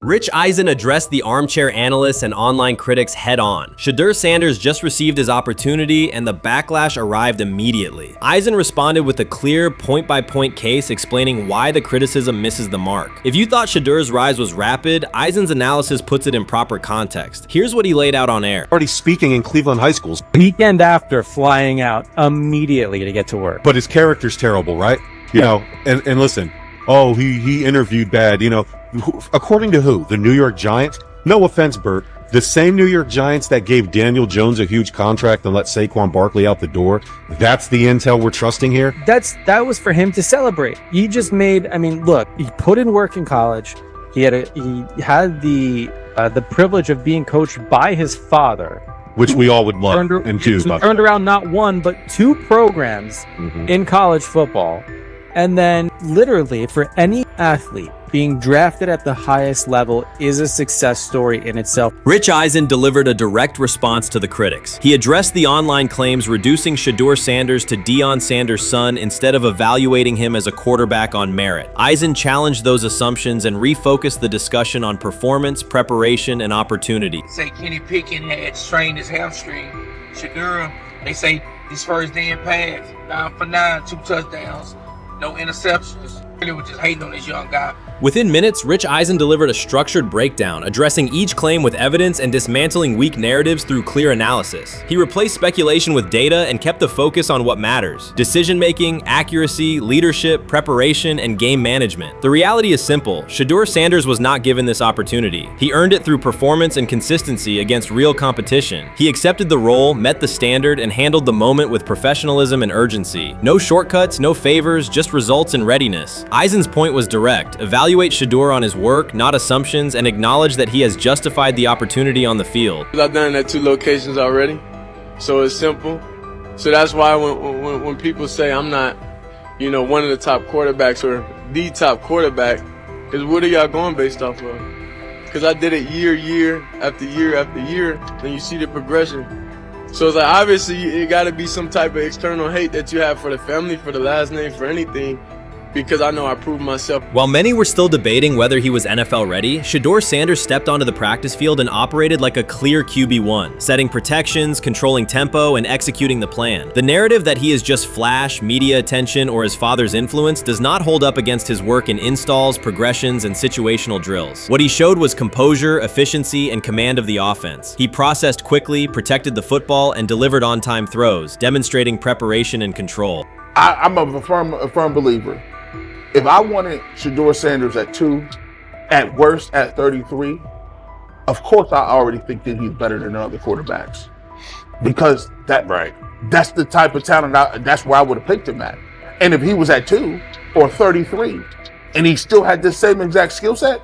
Rich Eisen addressed the armchair analysts and online critics head-on. Shedeur Sanders just received his opportunity, and the backlash arrived immediately. Eisen responded with a clear, point-by-point case explaining why the criticism misses the mark. If you thought Shedeur's rise was rapid, Eisen's analysis puts it in proper context. Here's what he laid out on air. Already speaking in Cleveland high schools. Weekend after, flying out immediately to get to work. But his character's terrible, right? You know, and listen, oh, he interviewed bad, you know. According to who? The New York Giants? No offense, Bert. The same New York Giants that gave Daniel Jones a huge contract and let Saquon Barkley out the door. That's the intel we're trusting here? That was for him to celebrate. He just made, I mean, look, he put in work in college. He had the privilege of being coached by his father. Which we all would love and do. Turned around not one, but two programs in college football. And then literally for any athlete, being drafted at the highest level is a success story in itself. Rich Eisen delivered a direct response to the critics. He addressed the online claims reducing Shedeur Sanders to Deion Sanders' son instead of evaluating him as a quarterback on merit. Eisen challenged those assumptions and refocused the discussion on performance, preparation, and opportunity. Say Kenny Pickett had strained his hamstring. Shedeur, they say his first day in pass, 9 for 9, 2 touchdowns, no interceptions. They were just hating on this young guy. Within minutes, Rich Eisen delivered a structured breakdown, addressing each claim with evidence and dismantling weak narratives through clear analysis. He replaced speculation with data and kept the focus on what matters: decision-making, accuracy, leadership, preparation, and game management. The reality is simple. Shedeur Sanders was not given this opportunity. He earned it through performance and consistency against real competition. He accepted the role, met the standard, and handled the moment with professionalism and urgency. No shortcuts, no favors, just results and readiness. Eisen's point was direct. Evaluate Shedeur on his work, not assumptions, and acknowledge that he has justified the opportunity on the field. I've done it at 2 locations already, so it's simple. So that's why when people say I'm not, you know, one of the top quarterbacks or the top quarterback, is what are y'all going based off of? Because I did it year after year after year, and you see the progression. So it's like, obviously it got to be some type of external hate that you have for the family, for the last name, for anything, because I know I proved myself. While many were still debating whether he was NFL ready, Shedeur Sanders stepped onto the practice field and operated like a clear QB1, setting protections, controlling tempo, and executing the plan. The narrative that he is just flash, media attention, or his father's influence does not hold up against his work in installs, progressions, and situational drills. What he showed was composure, efficiency, and command of the offense. He processed quickly, protected the football, and delivered on-time throws, demonstrating preparation and control. I'm a firm believer. If I wanted Shedeur Sanders at 2, at worst at 33, of course I already think that he's better than other quarterbacks. Because that's the type of talent, that's where I would have picked him at. And if he was at 2 or 33, and he still had the same exact skill set,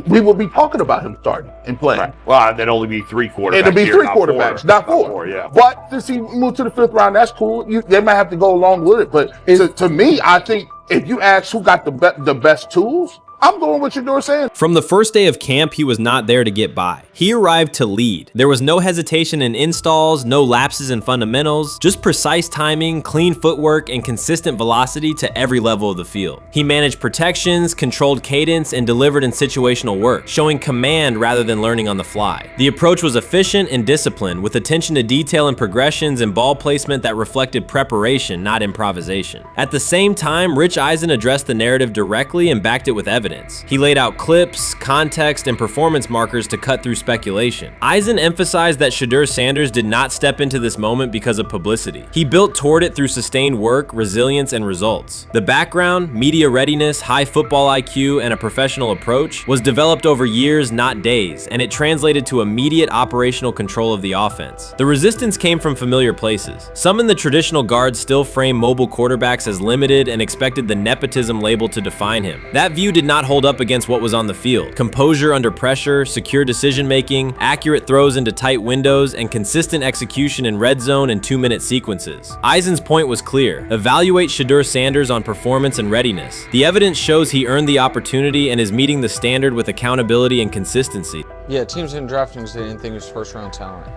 we would be talking about him starting and playing. Right. Well, there'd only be 3 quarterbacks. It'd be 3 quarterbacks, not 4. Not 4, yeah. But since he moved to the 5th round, that's cool. They might have to go along with it. But to me, I think if you ask who got the best tools, I'm going with Shedeur Sanders. From the first day of camp, he was not there to get by. He arrived to lead. There was no hesitation in installs, no lapses in fundamentals, just precise timing, clean footwork, and consistent velocity to every level of the field. He managed protections, controlled cadence, and delivered in situational work, showing command rather than learning on the fly. The approach was efficient and disciplined, with attention to detail and progressions and ball placement that reflected preparation, not improvisation. At the same time, Rich Eisen addressed the narrative directly and backed it with evidence. He laid out clips, context, and performance markers to cut through speculation. Eisen emphasized that Shedeur Sanders did not step into this moment because of publicity. He built toward it through sustained work, resilience, and results. The background, media readiness, high football IQ, and a professional approach was developed over years, not days, and it translated to immediate operational control of the offense. The resistance came from familiar places. Some in the traditional guard still framed mobile quarterbacks as limited and expected the nepotism label to define him. That view did not hold up against what was on the field: composure under pressure, secure decision-making, accurate throws into tight windows, and consistent execution in red zone and 2-minute sequences. Eisen's point was clear: evaluate Shedeur Sanders on performance and readiness. The evidence shows he earned the opportunity and is meeting the standard with accountability and consistency. Yeah, teams didn't draft him because they didn't think he was first-round talent.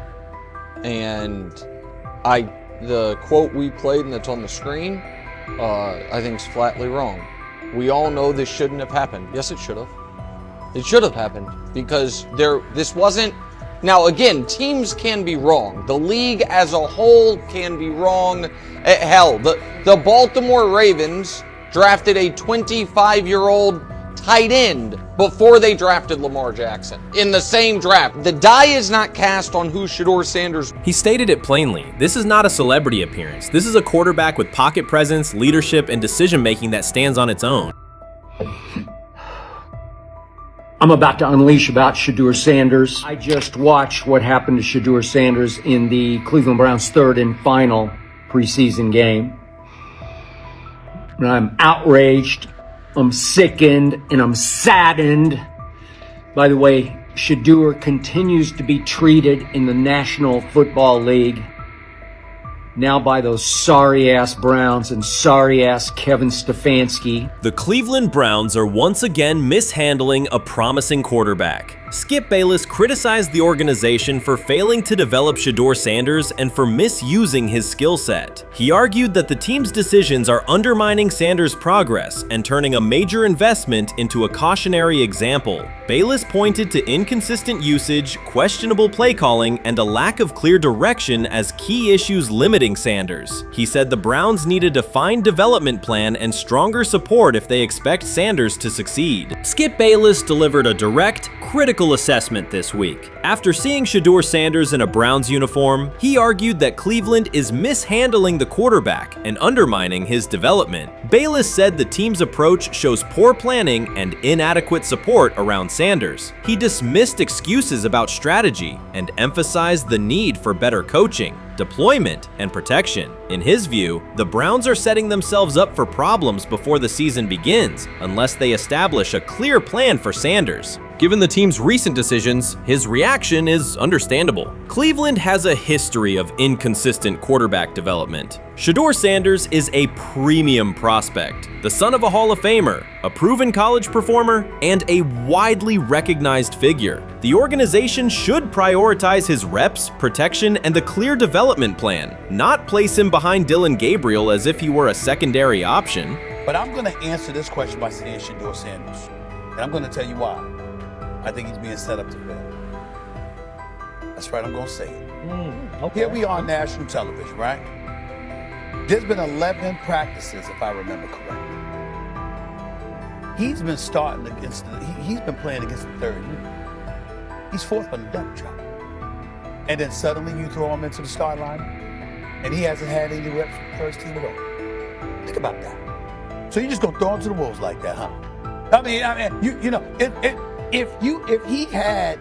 And the quote we played and that's on the screen, I think is flatly wrong. We all know this shouldn't have happened. Yes, it should have. It should have happened because this wasn't. Now, again, teams can be wrong. The league as a whole can be wrong. Hell, the Baltimore Ravens drafted a 25-year-old tight end before they drafted Lamar Jackson in the same draft. The die is not cast on who Shedeur Sanders. He stated it plainly. This is not a celebrity appearance. This is a quarterback with pocket presence, leadership, and decision-making that stands on its own. I'm about to unleash about Shedeur Sanders. I just watched what happened to Shedeur Sanders in the Cleveland Browns' third and final preseason game. And I'm outraged, I'm sickened, and I'm saddened. By the way, Shedeur continues to be treated in the National Football League now by those sorry-ass Browns and sorry-ass Kevin Stefanski. The Cleveland Browns are once again mishandling a promising quarterback. Skip Bayless criticized the organization for failing to develop Shedeur Sanders and for misusing his skill set. He argued that the team's decisions are undermining Sanders' progress and turning a major investment into a cautionary example. Bayless pointed to inconsistent usage, questionable play calling, and a lack of clear direction as key issues limiting Sanders. He said the Browns need a defined development plan and stronger support if they expect Sanders to succeed. Skip Bayless delivered a direct, critical assessment this week. After seeing Shedeur Sanders in a Browns uniform, he argued that Cleveland is mishandling the quarterback and undermining his development. Bayless said the team's approach shows poor planning and inadequate support around Sanders. He dismissed excuses about strategy and emphasized the need for better coaching, deployment, and protection. In his view, the Browns are setting themselves up for problems before the season begins unless they establish a clear plan for Sanders. Given the team's recent decisions, his reaction is understandable. Cleveland has a history of inconsistent quarterback development. Shedeur Sanders is a premium prospect, the son of a Hall of Famer, a proven college performer, and a widely recognized figure. The organization should prioritize his reps, protection, and a clear development plan, not place him behind Dillon Gabriel as if he were a secondary option. But I'm going to answer this question by saying Shedeur Sanders, and I'm going to tell you why. I think he's being set up to fail. That's right, I'm going to say it. Okay. Here we are on national television, right? There's been 11 practices, if I remember correctly. He's been starting against he's been playing against the third unit. He's fourth on the depth chart. And then suddenly you throw him into the start line, and he hasn't had any reps for the first team at all. Think about that. So you're just going to throw him to the wolves like that, huh? I mean, you know, if he had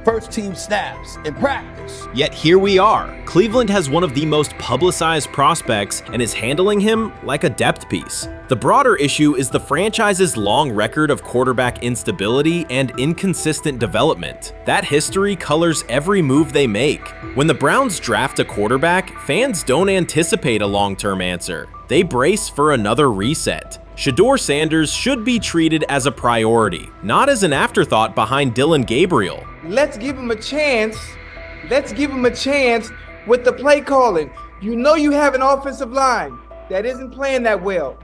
first team snaps in practice. Yet here we are. Cleveland has one of the most publicized prospects and is handling him like a depth piece. The broader issue is the franchise's long record of quarterback instability and inconsistent development. That history colors every move they make. When the Browns draft a quarterback, fans don't anticipate a long-term answer. They brace for another reset. Shedeur Sanders should be treated as a priority, not as an afterthought behind Dillon Gabriel. Let's give him a chance. Let's give him a chance with the play calling. You know you have an offensive line that isn't playing that well.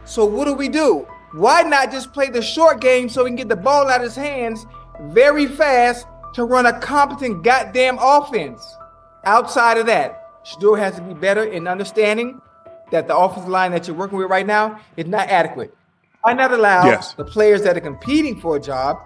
So what do? Why not just play the short game so he can get the ball out of his hands very fast to run a competent goddamn offense? Outside of that, Shedeur has to be better in understanding that the offensive line that you're working with right now is not adequate. Why not allow the players that are competing for a job,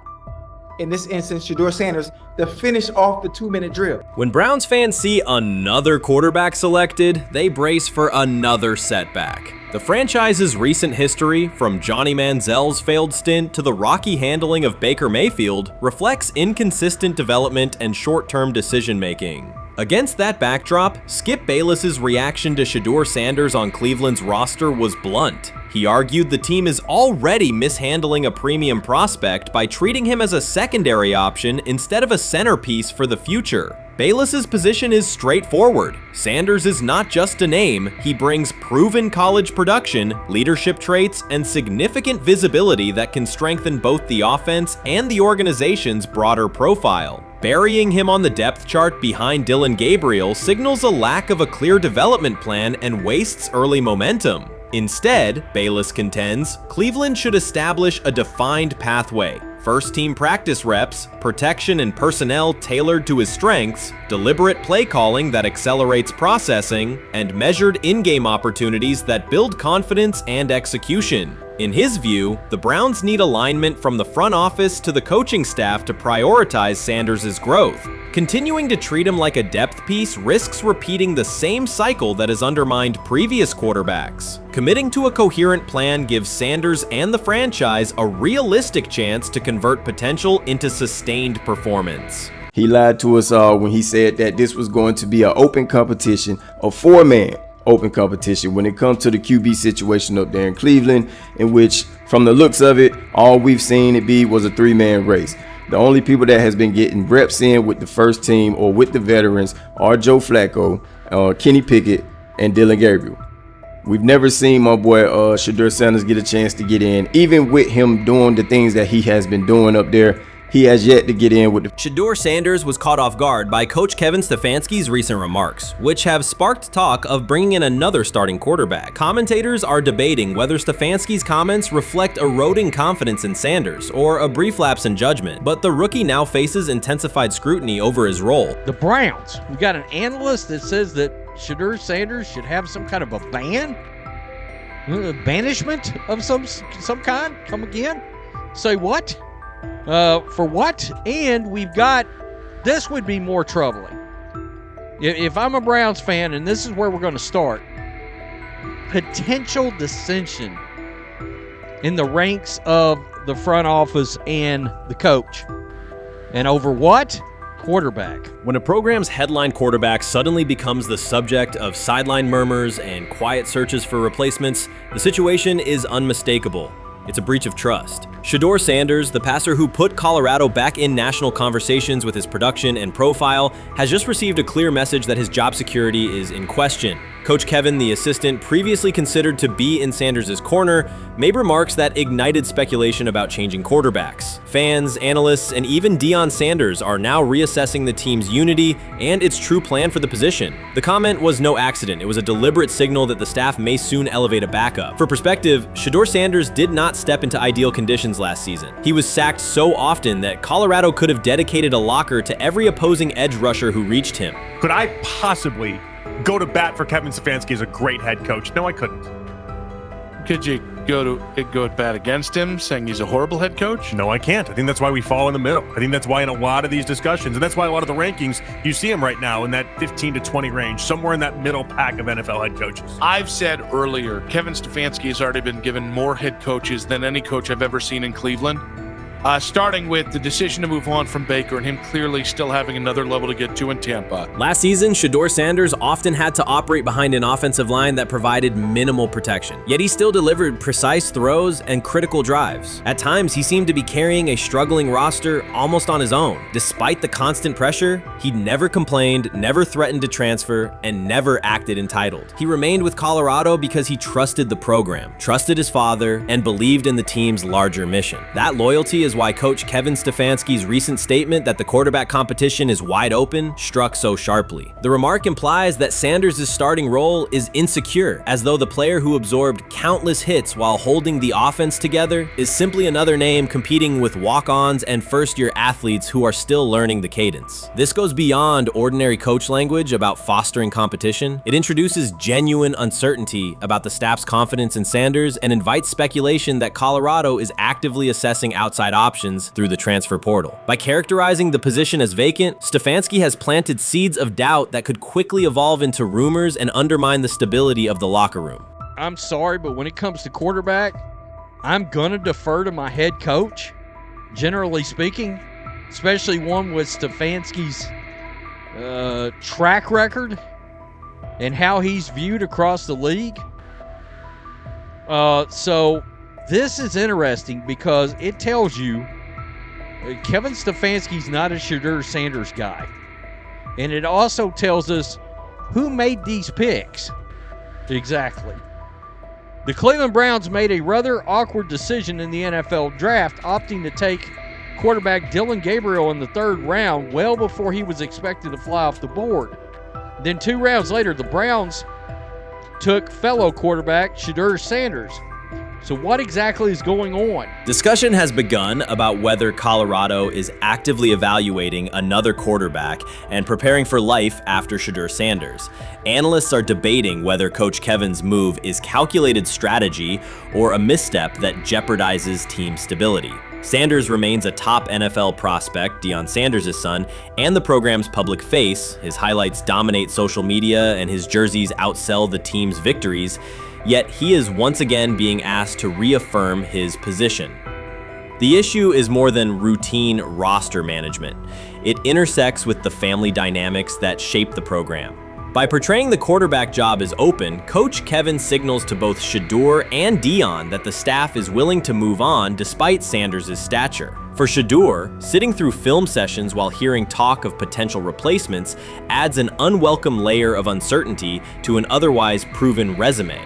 in this instance, Shedeur Sanders, to finish off the 2-minute drill? When Browns fans see another quarterback selected, they brace for another setback. The franchise's recent history, from Johnny Manziel's failed stint to the rocky handling of Baker Mayfield, reflects inconsistent development and short-term decision-making. Against that backdrop, Skip Bayless's reaction to Shedeur Sanders on Cleveland's roster was blunt. He argued the team is already mishandling a premium prospect by treating him as a secondary option instead of a centerpiece for the future. Bayless's position is straightforward. Sanders is not just a name, he brings proven college production, leadership traits, and significant visibility that can strengthen both the offense and the organization's broader profile. Burying him on the depth chart behind Dillon Gabriel signals a lack of a clear development plan and wastes early momentum. Instead, Bayless contends, Cleveland should establish a defined pathway, first-team practice reps, protection and personnel tailored to his strengths, deliberate play calling that accelerates processing, and measured in-game opportunities that build confidence and execution. In his view, the Browns need alignment from the front office to the coaching staff to prioritize Sanders' growth. Continuing to treat him like a depth piece risks repeating the same cycle that has undermined previous quarterbacks. Committing to a coherent plan gives Sanders and the franchise a realistic chance to convert potential into sustained performance. He lied to us all when he said that this was going to be an open competition, a four-man open competition when it comes to the QB situation up there in Cleveland, in which, from the looks of it, all we've seen it be was a three-man race. The only people that has been getting reps in with the first team or with the veterans are Joe Flacco, Kenny Pickett, and Dylan Gabriel. We've never seen my boy Shedeur Sanders get a chance to get in. Even with him doing the things that he has been doing up there, he has yet to get in with the... Shedeur Sanders was caught off guard by Coach Kevin Stefanski's recent remarks, which have sparked talk of bringing in another starting quarterback. Commentators are debating whether Stefanski's comments reflect eroding confidence in Sanders or a brief lapse in judgment, but the rookie now faces intensified scrutiny over his role. The Browns, we got an analyst that says that Shedeur Sanders should have some kind of a ban? Banishment of some kind? Come again? Say what? For what? And we've got, this would be more troubling. If I'm a Browns fan, and this is where we're going to start, potential dissension in the ranks of the front office and the coach. And over what? Quarterback. When a program's headline quarterback suddenly becomes the subject of sideline murmurs and quiet searches for replacements, the situation is unmistakable. It's a breach of trust. Shedeur Sanders, the passer who put Colorado back in national conversations with his production and profile, has just received a clear message that his job security is in question. Coach Kevin, the assistant previously considered to be in Sanders' corner, made remarks that ignited speculation about changing quarterbacks. Fans, analysts, and even Deion Sanders are now reassessing the team's unity and its true plan for the position. The comment was no accident. It was a deliberate signal that the staff may soon elevate a backup. For perspective, Shedeur Sanders did not step into ideal conditions last season. He was sacked so often that Colorado could have dedicated a locker to every opposing edge rusher who reached him. Could I possibly go to bat for Kevin Stefanski as a great head coach? No, I couldn't. Could you go to bat against him, saying he's a horrible head coach? No, I can't. I think that's why we fall in the middle. I think that's why in a lot of these discussions, and that's why a lot of the rankings, you see him right now in that 15 to 20 range, somewhere in that middle pack of NFL head coaches. I've said earlier, Kevin Stefanski has already been given more head coaches than any coach I've ever seen in Cleveland. Starting with the decision to move on from Baker and him clearly still having another level to get to in Tampa. Last season, Shedeur Sanders often had to operate behind an offensive line that provided minimal protection, yet he still delivered precise throws and critical drives. At times, he seemed to be carrying a struggling roster almost on his own. Despite the constant pressure, he never complained, never threatened to transfer, and never acted entitled. He remained with Colorado because he trusted the program, trusted his father, and believed in the team's larger mission. That loyalty is why Coach Kevin Stefanski's recent statement that the quarterback competition is wide open struck so sharply. The remark implies that Sanders' starting role is insecure, as though the player who absorbed countless hits while holding the offense together is simply another name competing with walk-ons and first-year athletes who are still learning the cadence. This goes beyond ordinary coach language about fostering competition. It introduces genuine uncertainty about the staff's confidence in Sanders and invites speculation that Colorado is actively assessing outside options through the transfer portal. By characterizing the position as vacant, Stefanski has planted seeds of doubt that could quickly evolve into rumors and undermine the stability of the locker room. I'm sorry, but when it comes to quarterback, I'm going to defer to my head coach, generally speaking, especially one with Stefanski's track record and how he's viewed across the league. So this is interesting because it tells you Kevin Stefanski's not a Shedeur Sanders guy. And it also tells us who made these picks. Exactly. The Cleveland Browns made a rather awkward decision in the NFL draft, opting to take quarterback Dylan Gabriel in the third round well before he was expected to fly off the board. Then 2 rounds later, the Browns took fellow quarterback Shedeur Sanders. So what exactly is going on? Discussion has begun about whether Colorado is actively evaluating another quarterback and preparing for life after Shedeur Sanders. Analysts are debating whether Coach Kevin's move is calculated strategy or a misstep that jeopardizes team stability. Sanders remains a top NFL prospect, Deion Sanders' son, and the program's public face. His highlights dominate social media and his jerseys outsell the team's victories, yet he is once again being asked to reaffirm his position. The issue is more than routine roster management. It intersects with the family dynamics that shape the program. By portraying the quarterback job as open, Coach Kevin signals to both Shedeur and Deion that the staff is willing to move on despite Sanders' stature. For Shedeur, sitting through film sessions while hearing talk of potential replacements adds an unwelcome layer of uncertainty to an otherwise proven resume.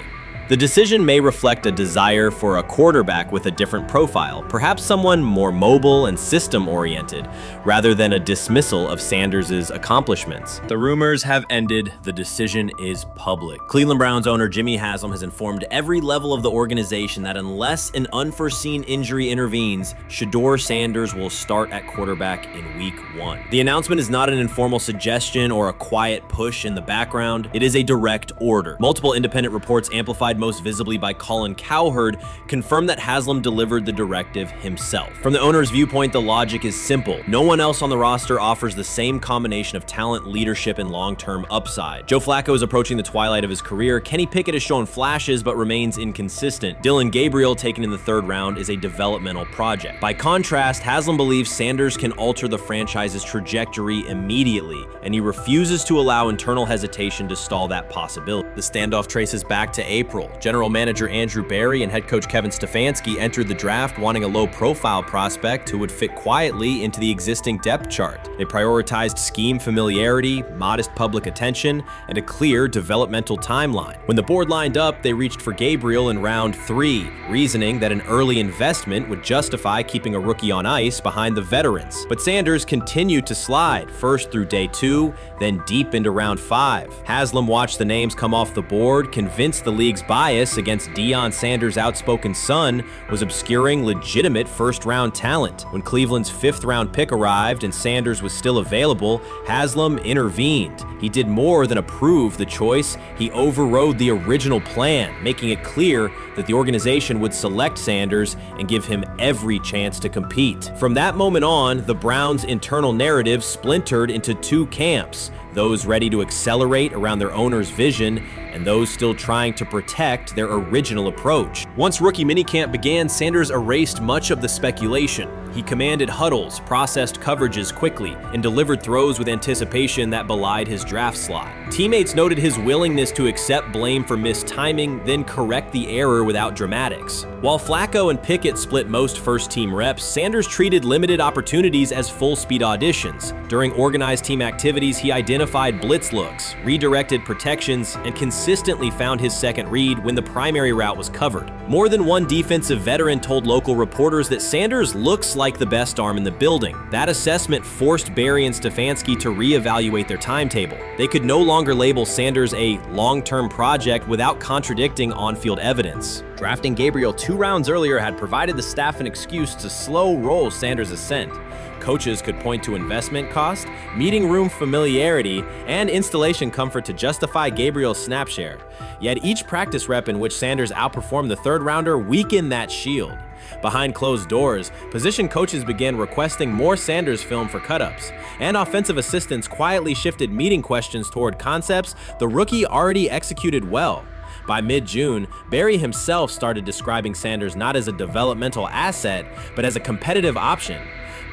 The decision may reflect a desire for a quarterback with a different profile, perhaps someone more mobile and system-oriented, rather than a dismissal of Sanders' accomplishments. The rumors have ended. The decision is public. Cleveland Browns owner Jimmy Haslam has informed every level of the organization that unless an unforeseen injury intervenes, Shedeur Sanders will start at quarterback in Week 1. The announcement is not an informal suggestion or a quiet push in the background. It is a direct order. Multiple independent reports, amplified most visibly by Colin Cowherd, confirmed that Haslam delivered the directive himself. From the owner's viewpoint, the logic is simple. No one else on the roster offers the same combination of talent, leadership, and long-term upside. Joe Flacco is approaching the twilight of his career. Kenny Pickett has shown flashes but remains inconsistent. Dylan Gabriel, taken in the 3rd round, is a developmental project. By contrast, Haslam believes Sanders can alter the franchise's trajectory immediately, and he refuses to allow internal hesitation to stall that possibility. The standoff traces back to April. General manager Andrew Berry and head coach Kevin Stefanski entered the draft wanting a low-profile prospect who would fit quietly into the existing depth chart. They prioritized scheme familiarity, modest public attention, and a clear developmental timeline. When the board lined up, they reached for Gabriel in round 3, reasoning that an early investment would justify keeping a rookie on ice behind the veterans. But Sanders continued to slide, first through day 2, then deep into round 5. Haslam watched the names come off the board, convinced the league's bias against Deion Sanders' outspoken son was obscuring legitimate first-round talent. When Cleveland's 5th-round pick arrived and Sanders was still available, Haslam intervened. He did more than approve the choice. He overrode the original plan, making it clear that the organization would select Sanders and give him every chance to compete. From that moment on, the Browns' internal narrative splintered into 2 camps: those ready to accelerate around their owner's vision, and those still trying to protect their original approach. Once rookie minicamp began, Sanders erased much of the speculation. He commanded huddles, processed coverages quickly, and delivered throws with anticipation that belied his draft slot. Teammates noted his willingness to accept blame for missed timing, then correct the error without dramatics. While Flacco and Pickett split most first-team reps, Sanders treated limited opportunities as full-speed auditions. During organized team activities, he identified blitz looks, redirected protections, and consistently found his second read when the primary route was covered. More than one defensive veteran told local reporters that Sanders looks like the best arm in the building. That assessment forced Berry and Stefanski to reevaluate their timetable. They could no longer label Sanders a long-term project without contradicting on-field evidence. Drafting Gabriel 2 rounds earlier had provided the staff an excuse to slow roll Sanders' ascent. Coaches could point to investment cost, meeting room familiarity, and installation comfort to justify Gabriel's snap share. Yet each practice rep in which Sanders outperformed the 3rd rounder weakened that shield. Behind closed doors, position coaches began requesting more Sanders film for cut-ups, and offensive assistants quietly shifted meeting questions toward concepts the rookie already executed well. By mid-June, Berry himself started describing Sanders not as a developmental asset, but as a competitive option.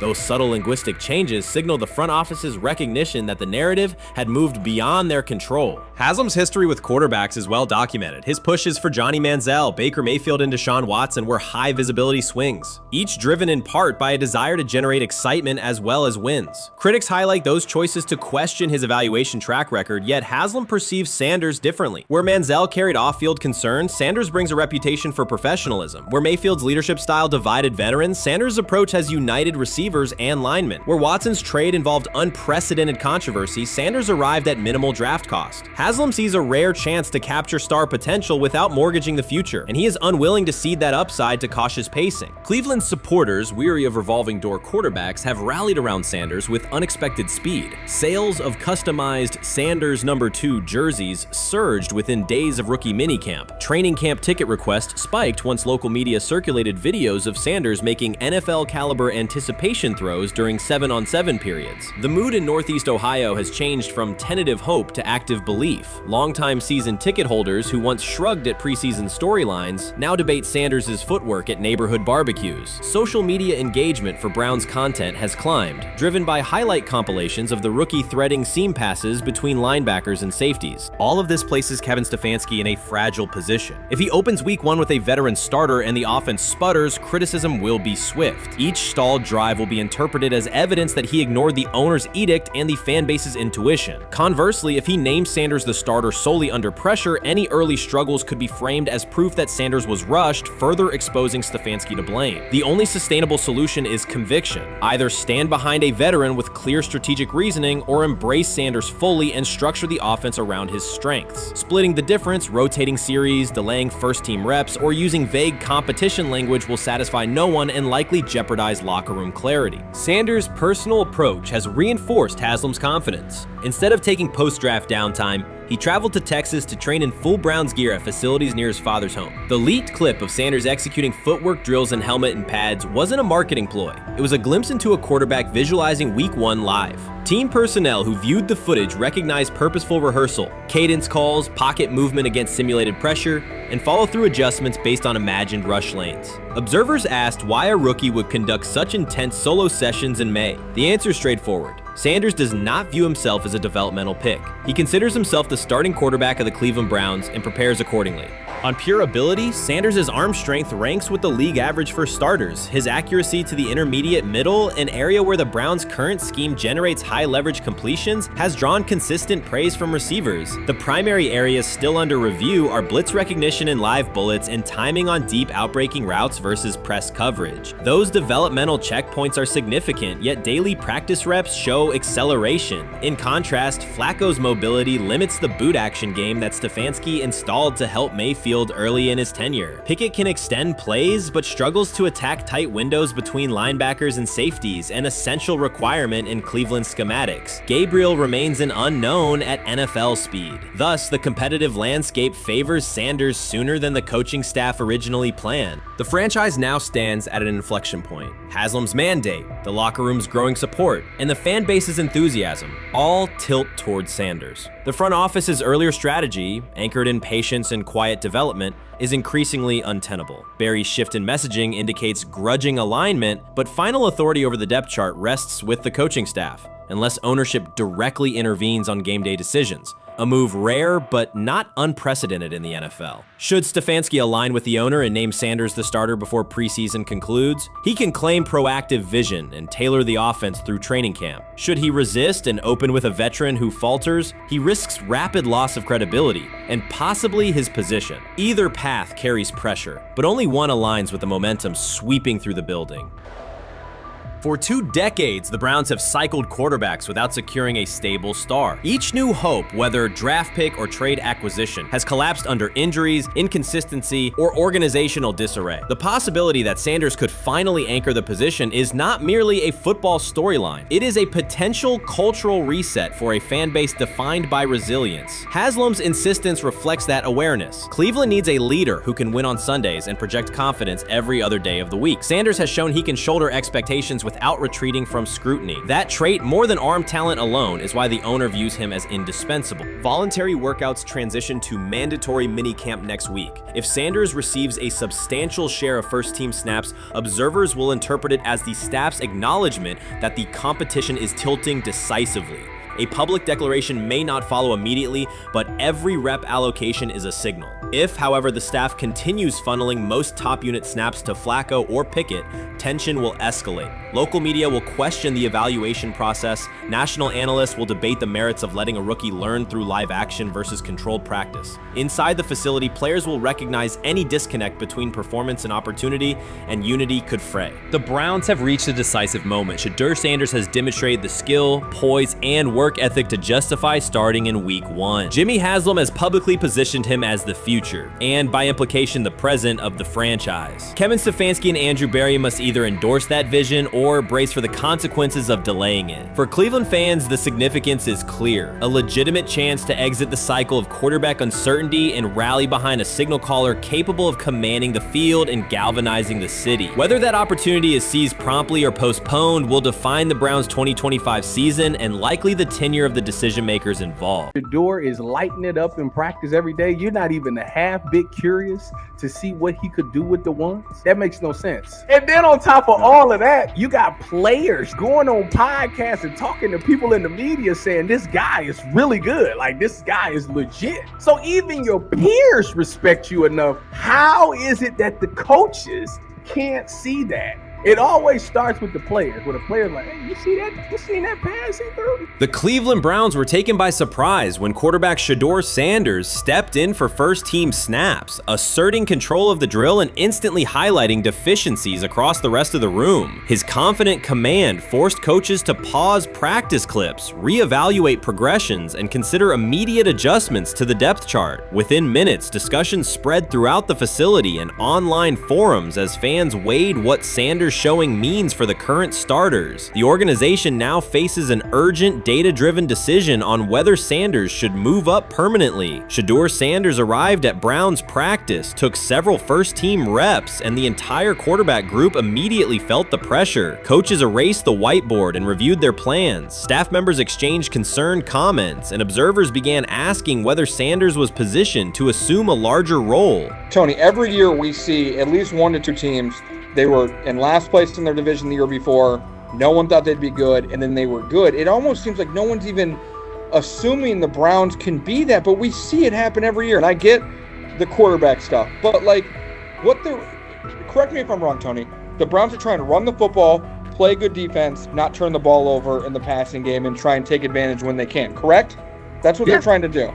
Those subtle linguistic changes signaled the front office's recognition that the narrative had moved beyond their control. Haslam's history with quarterbacks is well documented. His pushes for Johnny Manziel, Baker Mayfield, and Deshaun Watson were high-visibility swings, each driven in part by a desire to generate excitement as well as wins. Critics highlight those choices to question his evaluation track record, yet Haslam perceives Sanders differently. Where Manziel carried off-field concerns, Sanders brings a reputation for professionalism. Where Mayfield's leadership style divided veterans, Sanders' approach has united receivers and linemen. Where Watson's trade involved unprecedented controversy, Sanders arrived at minimal draft cost. Haslam sees a rare chance to capture star potential without mortgaging the future, and he is unwilling to cede that upside to cautious pacing. Cleveland's supporters, weary of revolving door quarterbacks, have rallied around Sanders with unexpected speed. Sales of customized Sanders number 2 jerseys surged within days of rookie minicamp. Training camp ticket requests spiked once local media circulated videos of Sanders making NFL-caliber anticipation throws during 7-on-7 periods. The mood in Northeast Ohio has changed from tentative hope to active belief. Longtime season ticket holders who once shrugged at preseason storylines now debate Sanders' footwork at neighborhood barbecues. Social media engagement for Brown's content has climbed, driven by highlight compilations of the rookie threading seam passes between linebackers and safeties. All of this places Kevin Stefanski in a fragile position. If he opens week 1 with a veteran starter and the offense sputters, criticism will be swift. Each stalled drive will be interpreted as evidence that he ignored the owner's edict and the fan base's intuition. Conversely, if he names Sanders the starter solely under pressure, any early struggles could be framed as proof that Sanders was rushed, further exposing Stefanski to blame. The only sustainable solution is conviction. Either stand behind a veteran with clear strategic reasoning or embrace Sanders fully and structure the offense around his strengths. Splitting the difference, rotating series, delaying first-team reps, or using vague competition language will satisfy no one and likely jeopardize locker room clarity. Sanders' personal approach has reinforced Haslam's confidence. Instead of taking post-draft downtime, he traveled to Texas to train in full Browns gear at facilities near his father's home. The leaked clip of Sanders executing footwork drills in helmet and pads wasn't a marketing ploy. It was a glimpse into a quarterback visualizing Week 1 live. Team personnel who viewed the footage recognized purposeful rehearsal, cadence calls, pocket movement against simulated pressure, and follow-through adjustments based on imagined rush lanes. Observers asked why a rookie would conduct such intense solo sessions in May. The answer is straightforward. Sanders does not view himself as a developmental pick. He considers himself the starting quarterback of the Cleveland Browns and prepares accordingly. On pure ability, Sanders' arm strength ranks with the league average for starters. His accuracy to the intermediate middle, an area where the Browns' current scheme generates high-leverage completions, has drawn consistent praise from receivers. The primary areas still under review are blitz recognition and live bullets and timing on deep outbreaking routes versus press coverage. Those developmental checkpoints are significant, yet daily practice reps show acceleration. In contrast, Flacco's mobility limits the boot action game that Stefanski installed to help Mayfield early in his tenure. Pickett can extend plays, but struggles to attack tight windows between linebackers and safeties, an essential requirement in Cleveland schematics. Gabriel remains an unknown at NFL speed. Thus, the competitive landscape favors Sanders sooner than the coaching staff originally planned. The franchise now stands at an inflection point. Haslam's mandate, the locker room's growing support, and the fan base's enthusiasm all tilt towards Sanders. The front office's earlier strategy, anchored in patience and quiet development, is increasingly untenable. Barry's shift in messaging indicates grudging alignment, but final authority over the depth chart rests with the coaching staff, unless ownership directly intervenes on game day decisions. A move rare but not unprecedented in the NFL. Should Stefanski align with the owner and name Sanders the starter before preseason concludes, he can claim proactive vision and tailor the offense through training camp. Should he resist and open with a veteran who falters, he risks rapid loss of credibility and possibly his position. Either path carries pressure, but only one aligns with the momentum sweeping through the building. For 2 decades, the Browns have cycled quarterbacks without securing a stable star. Each new hope, whether draft pick or trade acquisition, has collapsed under injuries, inconsistency, or organizational disarray. The possibility that Sanders could finally anchor the position is not merely a football storyline. It is a potential cultural reset for a fan base defined by resilience. Haslam's insistence reflects that awareness. Cleveland needs a leader who can win on Sundays and project confidence every other day of the week. Sanders has shown he can shoulder expectations without retreating from scrutiny. That trait, more than arm talent alone, is why the owner views him as indispensable. Voluntary workouts transition to mandatory minicamp next week. If Sanders receives a substantial share of first-team snaps, observers will interpret it as the staff's acknowledgement that the competition is tilting decisively. A public declaration may not follow immediately, but every rep allocation is a signal. If, however, the staff continues funneling most top unit snaps to Flacco or Pickett, tension will escalate. Local media will question the evaluation process. National analysts will debate the merits of letting a rookie learn through live action versus controlled practice. Inside the facility, players will recognize any disconnect between performance and opportunity, and unity could fray. The Browns have reached a decisive moment. Shedeur Sanders has demonstrated the skill, poise, and work work ethic to justify starting in week 1. Jimmy Haslam has publicly positioned him as the future, and by implication the present, of the franchise. Kevin Stefanski and Andrew Berry must either endorse that vision or brace for the consequences of delaying it. For Cleveland fans, the significance is clear. A legitimate chance to exit the cycle of quarterback uncertainty and rally behind a signal caller capable of commanding the field and galvanizing the city. Whether that opportunity is seized promptly or postponed will define the Browns' 2025 season and likely the tenure of the decision makers involved. Shedeur is lighting it up in practice every day. You're not even a half bit curious to see what he could do with the ones. That makes no sense. And then on top of all of that, you got players going on podcasts and talking to people in the media saying this guy is really good. Like, this guy is legit. So even your peers respect you enough. How is it that the coaches can't see that? It always starts with the players, where the players like, hey, you see that? You seen that pass he threw? The Cleveland Browns were taken by surprise when quarterback Shedeur Sanders stepped in for first-team snaps, asserting control of the drill and instantly highlighting deficiencies across the rest of the room. His confident command forced coaches to pause practice clips, reevaluate progressions, and consider immediate adjustments to the depth chart. Within minutes, discussions spread throughout the facility and online forums as fans weighed what Sanders' showing means for the current starters. The organization now faces an urgent, data-driven decision on whether Sanders should move up permanently. Shedeur Sanders arrived at Browns practice, took several first-team reps, and the entire quarterback group immediately felt the pressure. Coaches erased the whiteboard and reviewed their plans. Staff members exchanged concerned comments, and observers began asking whether Sanders was positioned to assume a larger role. Tony, every year we see at least 1 to 2 teams. They were in last place in their division the year before. No one thought they'd be good, and then they were good. It almost seems like no one's even assuming the Browns can be that, but we see it happen every year. And I get the quarterback stuff, but like, correct me if I'm wrong, Tony. The Browns are trying to run the football, play good defense, not turn the ball over in the passing game, and try and take advantage when they can, correct? That's what they're trying to do.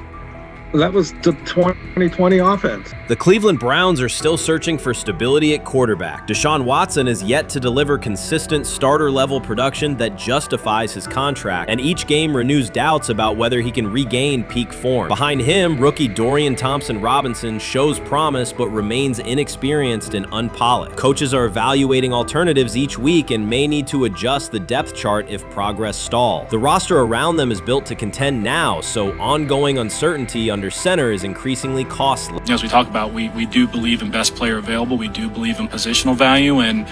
That was the 2020 offense. The Cleveland Browns are still searching for stability at quarterback. Deshaun Watson is yet to deliver consistent starter-level production that justifies his contract, and each game renews doubts about whether he can regain peak form. Behind him, rookie Dorian Thompson-Robinson shows promise but remains inexperienced and unpolished. Coaches are evaluating alternatives each week and may need to adjust the depth chart if progress stalls. The roster around them is built to contend now, so ongoing uncertainty under center is increasingly costly. As we talk about, we do believe in best player available. We do believe in positional value, and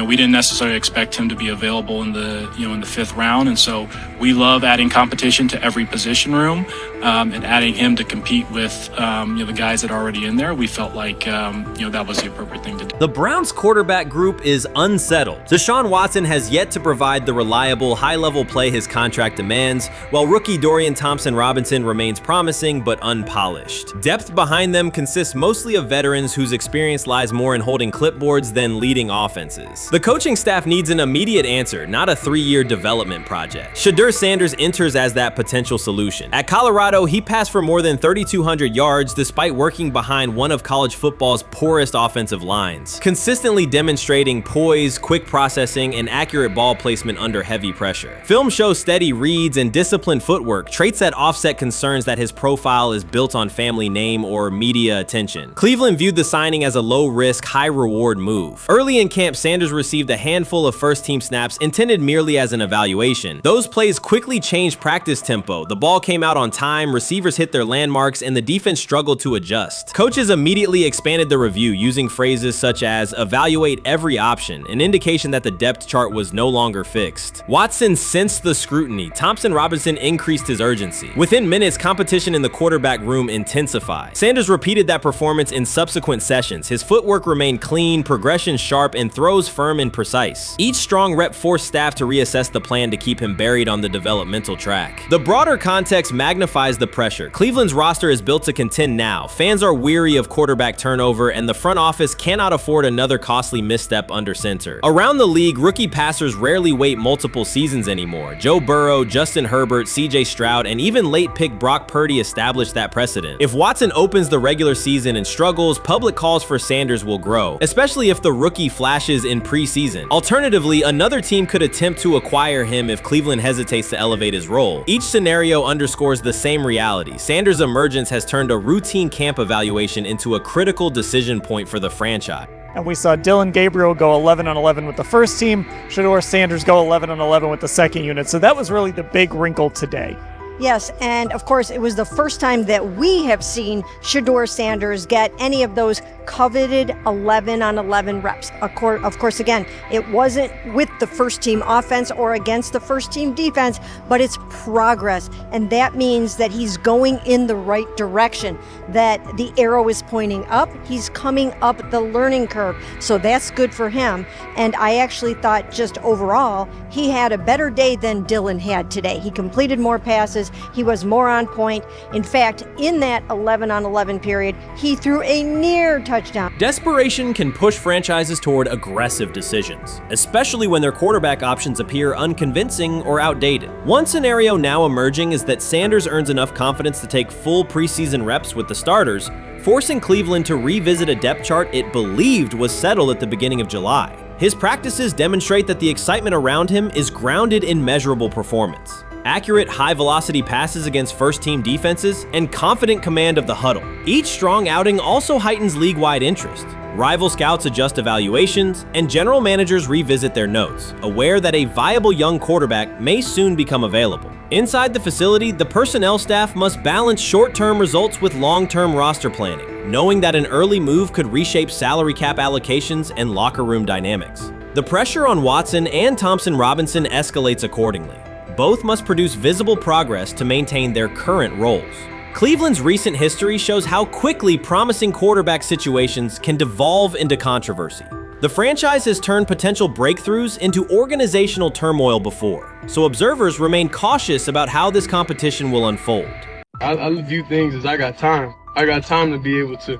we didn't necessarily expect him to be available in the in the 5th round, and so we love adding competition to every position room and adding him to compete with the guys that are already in there. We felt like that was the appropriate thing to do. The Browns quarterback group is unsettled. Deshaun Watson has yet to provide the reliable, high-level play his contract demands, while rookie Dorian Thompson-Robinson remains promising but unpolished. Depth behind them consists mostly of veterans whose experience lies more in holding clipboards than leading offenses. The coaching staff needs an immediate answer, not a 3-year development project. Shedeur Sanders enters as that potential solution. At Colorado, he passed for more than 3,200 yards despite working behind one of college football's poorest offensive lines, consistently demonstrating poise, quick processing, and accurate ball placement under heavy pressure. Film shows steady reads and disciplined footwork, traits that offset concerns that his profile is built on family name or media attention. Cleveland viewed the signing as a low-risk, high-reward move. Early in camp, Sanders received a handful of first-team snaps intended merely as an evaluation. Those plays quickly changed practice tempo. The ball came out on time, receivers hit their landmarks, and the defense struggled to adjust. Coaches immediately expanded the review using phrases such as evaluate every option, an indication that the depth chart was no longer fixed. Watson sensed the scrutiny. Thompson-Robinson increased his urgency. Within minutes, competition in the quarterback room intensified. Sanders repeated that performance in subsequent sessions. His footwork remained clean, progression sharp, and throws firm and precise. Each strong rep forced staff to reassess the plan to keep him buried on the developmental track. The broader context magnifies the pressure. Cleveland's roster is built to contend now. Fans are weary of quarterback turnover, and the front office cannot afford another costly misstep under center. Around the league, rookie passers rarely wait multiple seasons anymore. Joe Burrow, Justin Herbert, CJ Stroud, and even late pick Brock Purdy established that precedent. If Watson opens the regular season and struggles, public calls for Sanders will grow, especially if the rookie flashes in preseason. Alternatively, another team could attempt to acquire him if Cleveland hesitates to elevate his role. Each scenario underscores the same reality. Sanders' emergence has turned a routine camp evaluation into a critical decision point for the franchise. And we saw Dillon Gabriel go 11-on-11 with the first team, Shedeur Sanders go 11-on-11 with the second unit. So that was really the big wrinkle today. Yes, and of course, it was the first time that we have seen Shedeur Sanders get any of those coveted 11-on-11 reps. Of course, again, it wasn't with the first team offense or against the first team defense, but it's progress. And that means that he's going in the right direction, that the arrow is pointing up. He's coming up the learning curve. So that's good for him. And I actually thought just overall, he had a better day than Dillon had today. He completed more passes. He was more on point. In fact, in that 11-on-11 period, he threw a near touchdown. Desperation can push franchises toward aggressive decisions, especially when their quarterback options appear unconvincing or outdated. One scenario now emerging is that Sanders earns enough confidence to take full preseason reps with the starters, forcing Cleveland to revisit a depth chart it believed was settled at the beginning of July. His practices demonstrate that the excitement around him is grounded in measurable performance. Accurate, high-velocity passes against first-team defenses, and confident command of the huddle. Each strong outing also heightens league-wide interest. Rival scouts adjust evaluations, and general managers revisit their notes, aware that a viable young quarterback may soon become available. Inside the facility, the personnel staff must balance short-term results with long-term roster planning, knowing that an early move could reshape salary cap allocations and locker room dynamics. The pressure on Watson and Thompson Robinson escalates accordingly. Both must produce visible progress to maintain their current roles. Cleveland's recent history shows how quickly promising quarterback situations can devolve into controversy. The franchise has turned potential breakthroughs into organizational turmoil before, so observers remain cautious about how this competition will unfold. I view things as I got time. I got time to be able to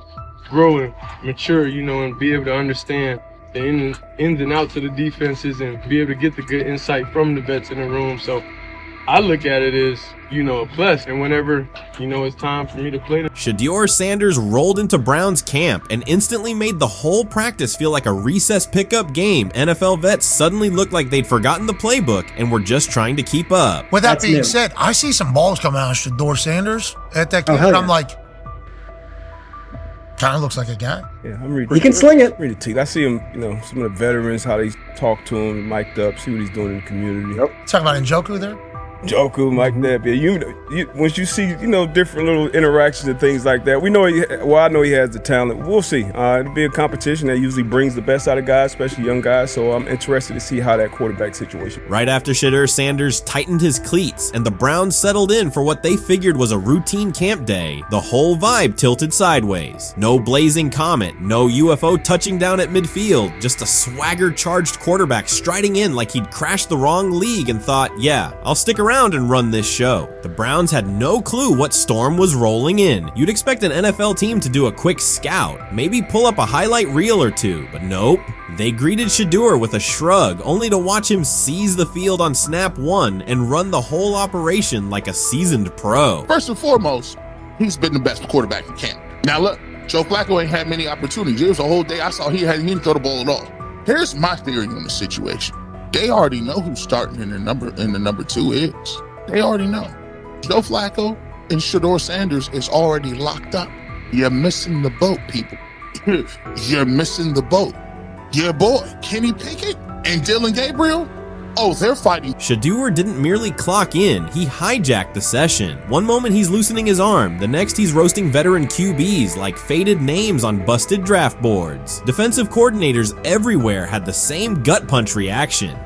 grow and mature, and be able to understand the ins and outs of the defenses and be able to get the good insight from the vets in the room. So I look at it as, a plus. And whenever, it's time for me to play. Shedeur Sanders rolled into Browns camp and instantly made the whole practice feel like a recess pickup game. NFL vets suddenly looked like they'd forgotten the playbook and were just trying to keep up. With that being said, I see some balls coming out of Shedeur Sanders at that game, and I'm like, kind of looks like a guy. Yeah, I'm ready. He can sling it. Ready to. I see him, some of the veterans, how they talk to him, mic'd up, see what he's doing in the community. Talking about Njoku there? Njoku, Mike Knapp. Yeah, once you see, different little interactions and things like that, I know he has the talent. We'll see. It'll be a competition that usually brings the best out of guys, especially young guys. So I'm interested to see how that quarterback situation. Right after Shedeur Sanders tightened his cleats and the Browns settled in for what they figured was a routine camp day, the whole vibe tilted sideways. No blazing comet, no UFO touching down at midfield, just a swagger-charged quarterback striding in like he'd crashed the wrong league and thought, yeah, I'll stick around and run this show. The Browns had no clue what storm was rolling in. You'd expect an NFL team to do a quick scout, maybe pull up a highlight reel or two, but nope. They greeted Shedeur with a shrug, only to watch him seize the field on snap one and run the whole operation like a seasoned pro. First and foremost, he's been the best quarterback in camp. Now look, Joe Flacco ain't had many opportunities. There was a whole day I saw he didn't throw the ball at all. Here's my theory on the situation. They already know who's starting in the number 2 is. They already know. Joe Flacco and Shedeur Sanders is already locked up. You're missing the boat, people. You're missing the boat. Your boy, Kenny Pickett and Dillon Gabriel, they're fighting. Shedeur didn't merely clock in, he hijacked the session. One moment he's loosening his arm, the next he's roasting veteran QBs like faded names on busted draft boards. Defensive coordinators everywhere had the same gut punch reaction.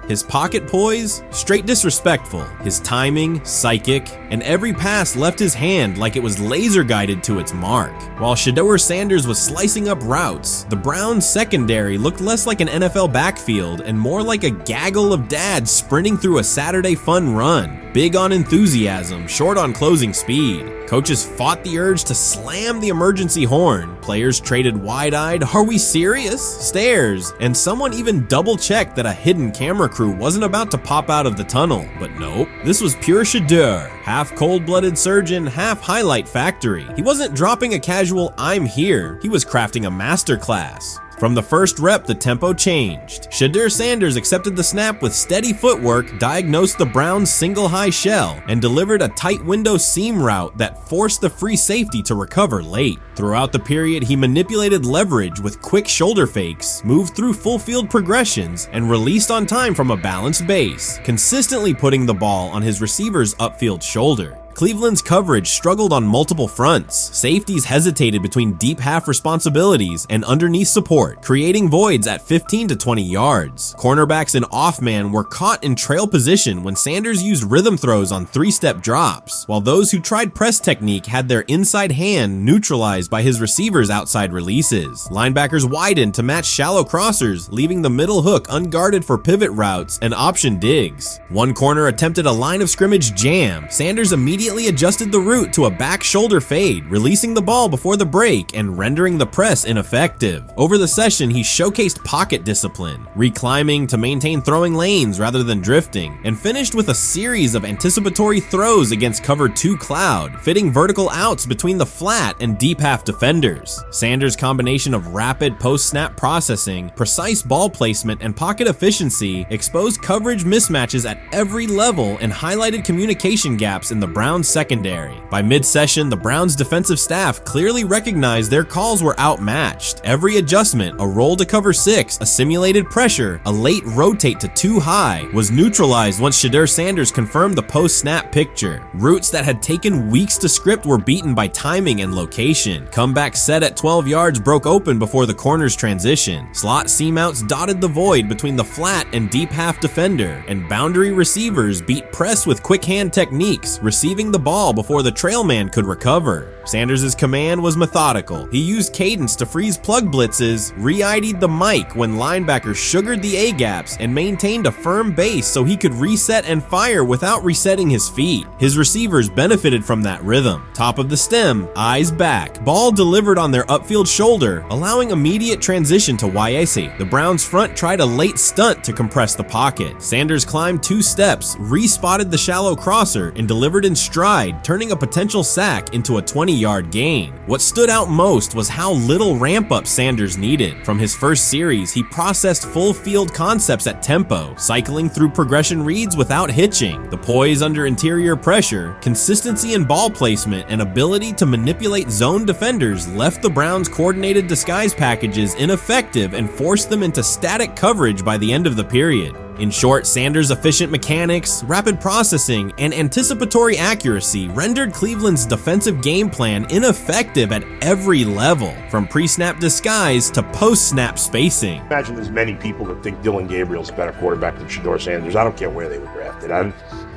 His pocket poise, straight disrespectful. His timing, psychic, and every pass left his hand like it was laser guided to its mark. While Shedeur Sanders was slicing up routes, the Browns secondary looked less like an NFL backfield and more like a gaggle of dads sprinting through a Saturday fun run. Big on enthusiasm, short on closing speed. Coaches fought the urge to slam the emergency horn. Players traded wide-eyed, "Are we serious?" stares, and someone even double-checked that a hidden camera crew wasn't about to pop out of the tunnel. But nope, this was pure Shedeur. Half cold-blooded surgeon, half highlight factory. He wasn't dropping a casual "I'm here," he was crafting a masterclass. From the first rep, the tempo changed. Shedeur Sanders accepted the snap with steady footwork, diagnosed the Browns' single high shell, and delivered a tight window seam route that forced the free safety to recover late. Throughout the period, he manipulated leverage with quick shoulder fakes, moved through full field progressions, and released on time from a balanced base, consistently putting the ball on his receiver's upfield shoulder. Cleveland's coverage struggled on multiple fronts. Safeties hesitated between deep half responsibilities and underneath support, creating voids at 15 to 20 yards. Cornerbacks and off-man were caught in trail position when Sanders used rhythm throws on three-step drops, while those who tried press technique had their inside hand neutralized by his receiver's outside releases. Linebackers widened to match shallow crossers, leaving the middle hook unguarded for pivot routes and option digs. One corner attempted a line of scrimmage jam. Sanders immediately adjusted the route to a back shoulder fade, releasing the ball before the break and rendering the press ineffective. Over the session, he showcased pocket discipline, reclimbing to maintain throwing lanes rather than drifting, and finished with a series of anticipatory throws against cover 2 cloud, fitting vertical outs between the flat and deep half defenders. Sanders' combination of rapid post-snap processing, precise ball placement, and pocket efficiency exposed coverage mismatches at every level and highlighted communication gaps in the Browns secondary. By mid-session, the Browns defensive staff clearly recognized their calls were outmatched. Every adjustment, a roll to cover 6, a simulated pressure, a late rotate to 2 high, was neutralized once Shedeur Sanders confirmed the post-snap picture. Routes that had taken weeks to script were beaten by timing and location. Comeback set at 12 yards broke open before the corner's transition. Slot seam outs dotted the void between the flat and deep half defender, and boundary receivers beat press with quick hand techniques, receiving the ball before the trail man could recover. Sanders' command was methodical. He used cadence to freeze plug blitzes, re-ID'd the mic when linebackers sugared the A-gaps, and maintained a firm base so he could reset and fire without resetting his feet. His receivers benefited from that rhythm. Top of the stem, eyes back, ball delivered on their upfield shoulder, allowing immediate transition to YAC. The Browns front tried a late stunt to compress the pocket. Sanders climbed 2 steps, re-spotted the shallow crosser, and delivered in stride, turning a potential sack into a 20-yard gain. What stood out most was how little ramp-up Sanders needed. From his first series, he processed full field concepts at tempo, cycling through progression reads without hitching. The poise under interior pressure, consistency in ball placement, and ability to manipulate zone defenders left the Browns' coordinated disguise packages ineffective and forced them into static coverage by the end of the period. In short, Sanders' efficient mechanics, rapid processing, and anticipatory accuracy rendered Cleveland's defensive game plan ineffective at every level, from pre-snap disguise to post-snap spacing. Imagine there's many people that think Dylan Gabriel's a better quarterback than Shedeur Sanders. I don't care where they were drafted.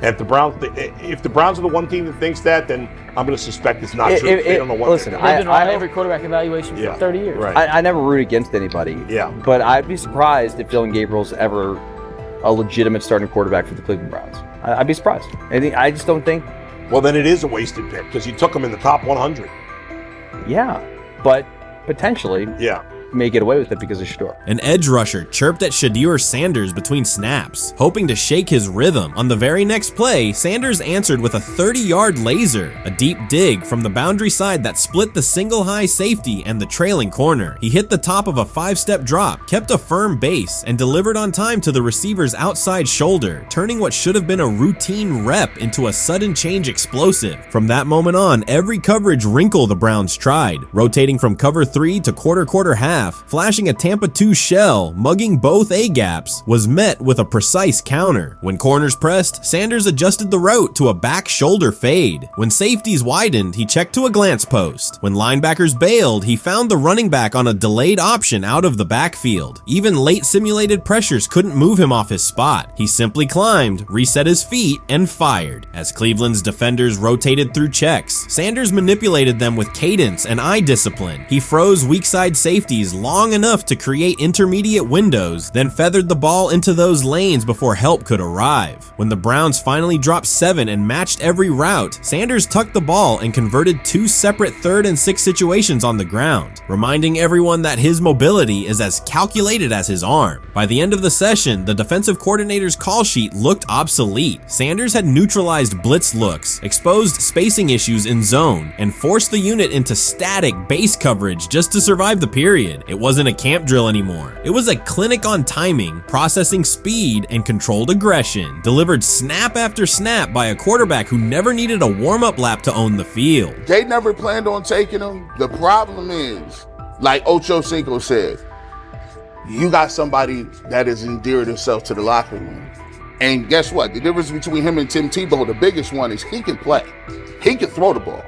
If the Browns are the one team that thinks that, then I'm going to suspect it's not true. They don't know what listen, they're I've doing. been on every quarterback evaluation for 30 years. Right. I never root against anybody. Yeah. But I'd be surprised if Dylan Gabriel's ever a legitimate starting quarterback for the Cleveland Browns. I'd be surprised. I just don't think. Well, then it is a wasted pick because you took him in the top 100. Yeah, but potentially. Yeah. May get away with it because of Shedeur. An edge rusher chirped at Shedeur Sanders between snaps, hoping to shake his rhythm. On the very next play, Sanders answered with a 30-yard laser, a deep dig from the boundary side that split the single high safety and the trailing corner. He hit the top of a 5-step drop, kept a firm base, and delivered on time to the receiver's outside shoulder, turning what should have been a routine rep into a sudden change explosive. From that moment on, every coverage wrinkle the Browns tried, rotating from cover 3 to quarter half, flashing a Tampa 2 shell, mugging both A-gaps, was met with a precise counter. When corners pressed, Sanders adjusted the route to a back shoulder fade. When safeties widened, he checked to a glance post. When linebackers bailed, he found the running back on a delayed option out of the backfield. Even late simulated pressures couldn't move him off his spot. He simply climbed, reset his feet, and fired. As Cleveland's defenders rotated through checks, Sanders manipulated them with cadence and eye discipline. He froze weak side safeties long enough to create intermediate windows, then feathered the ball into those lanes before help could arrive. When the Browns finally dropped 7 and matched every route, Sanders tucked the ball and converted 2 separate 3rd and 6 situations on the ground, reminding everyone that his mobility is as calculated as his arm. By the end of the session, the defensive coordinator's call sheet looked obsolete. Sanders had neutralized blitz looks, exposed spacing issues in zone, and forced the unit into static base coverage just to survive the period. in. It wasn't a camp drill anymore. It was a clinic on timing, processing speed, and controlled aggression, delivered snap after snap by a quarterback who never needed a warm-up lap to own the field. They never planned on taking him. The problem is, like Ocho Cinco said, you got somebody that has endeared himself to the locker room. And guess what? The difference between him and Tim Tebow, the biggest one, is he can play. He can throw the ball.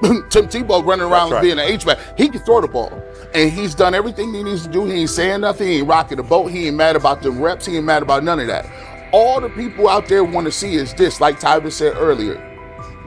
Tim Tebow running around being an H-back, he can throw the ball. And he's done everything he needs to do. He ain't saying nothing. He ain't rocking the boat. He ain't mad about the reps. He ain't mad about none of that. All the people out there want to see is this, like Tyler said earlier.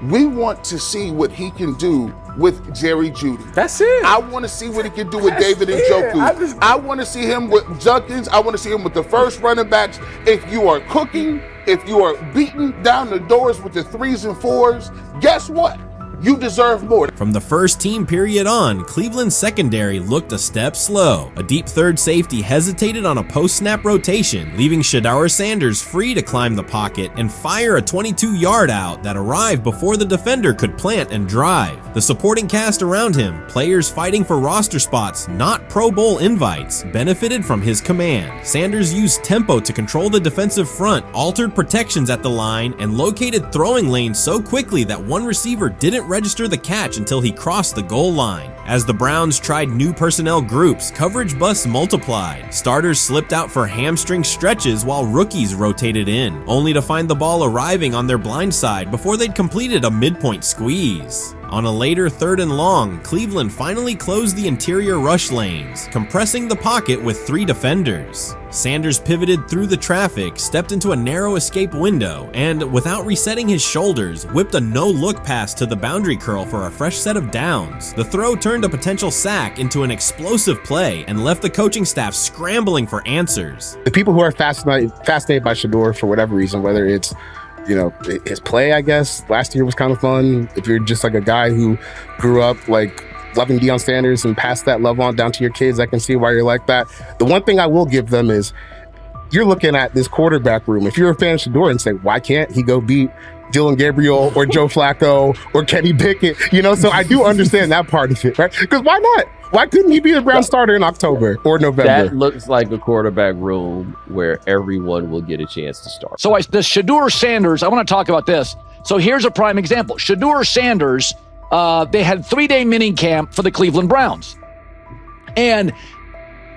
We want to see what he can do with Jerry Jeudy. That's it. I want to see what he can do with David Njoku. I want to see him with Junkins. I want to see him with the first running backs. If you are cooking, if you are beating down the doors with the 3s and 4s, guess what? You deserve more. From the first team period on, Cleveland's secondary looked a step slow. A deep third safety hesitated on a post-snap rotation, leaving Shedeur Sanders free to climb the pocket and fire a 22-yard out that arrived before the defender could plant and drive. The supporting cast around him, players fighting for roster spots, not Pro Bowl invites, benefited from his command. Sanders used tempo to control the defensive front, altered protections at the line, and located throwing lanes so quickly that one receiver didn't register the catch until he crossed the goal line. As the Browns tried new personnel groups, coverage busts multiplied. Starters slipped out for hamstring stretches while rookies rotated in, only to find the ball arriving on their blind side before they'd completed a midpoint squeeze. On a later 3rd and long, Cleveland finally closed the interior rush lanes, compressing the pocket with 3 defenders. Sanders pivoted through the traffic, stepped into a narrow escape window, and, without resetting his shoulders, whipped a no-look pass to the boundary curl for a fresh set of downs. The throw turned a potential sack into an explosive play and left the coaching staff scrambling for answers. The people who are fascinated by Shedeur for whatever reason, whether it's his play, I guess, last year was kind of fun. If you're just like a guy who grew up like loving Deion Sanders and passed that love on down to your kids, I can see why you're like that. The one thing I will give them is you're looking at this quarterback room. If you're a fan of Shedeur and say, why can't he go beat Dylan Gabriel or Joe Flacco or Kenny Pickett? So I do understand that part of it, right? Because why not? Why couldn't he be a Brown starter in October or November? That looks like a quarterback room where everyone will get a chance to start. So the Shedeur Sanders, I want to talk about this. So here's a prime example. Shedeur Sanders, they had 3-day mini camp for the Cleveland Browns. And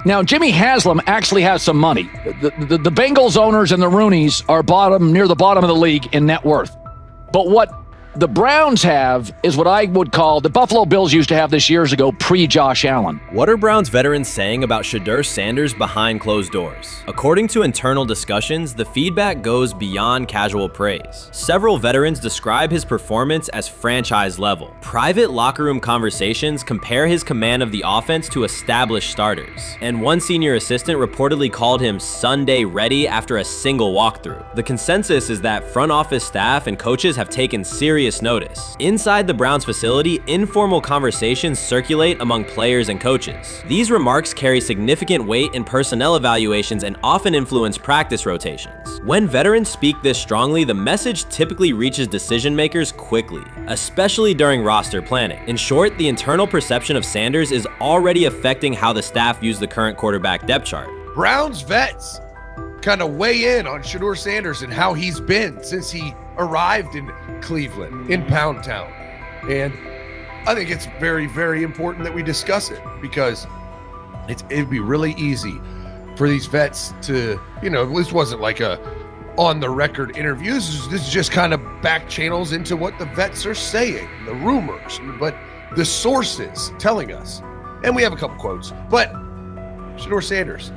now Jimmy Haslam actually has some money. The Bengals owners and the Rooneys are near the bottom of the league in net worth. But what the Browns have is what I would call the Buffalo Bills used to have this years ago, pre-Josh Allen. What are Browns veterans saying about Shedeur Sanders behind closed doors? According to internal discussions, the feedback goes beyond casual praise. Several veterans describe his performance as franchise level. Private locker room conversations compare his command of the offense to established starters. And one senior assistant reportedly called him Sunday ready after a single walkthrough. The consensus is that front office staff and coaches have taken serious notice. Inside the Browns facility, informal conversations circulate among players and coaches. These remarks carry significant weight in personnel evaluations and often influence practice rotations. When veterans speak this strongly, the message typically reaches decision makers quickly, especially during roster planning. In short, the internal perception of Sanders is already affecting how the staff views the current quarterback depth chart. Browns vets kind of weigh in on Shedeur Sanders and how he's been since he arrived in Cleveland, in Pound Town. And I think it's very, very important that we discuss it because it'd be really easy for these vets to, this wasn't like a on-the-record interview. This is just kind of back channels into what the vets are saying, the rumors, but the sources telling us. And we have a couple quotes, but Shedeur Sanders,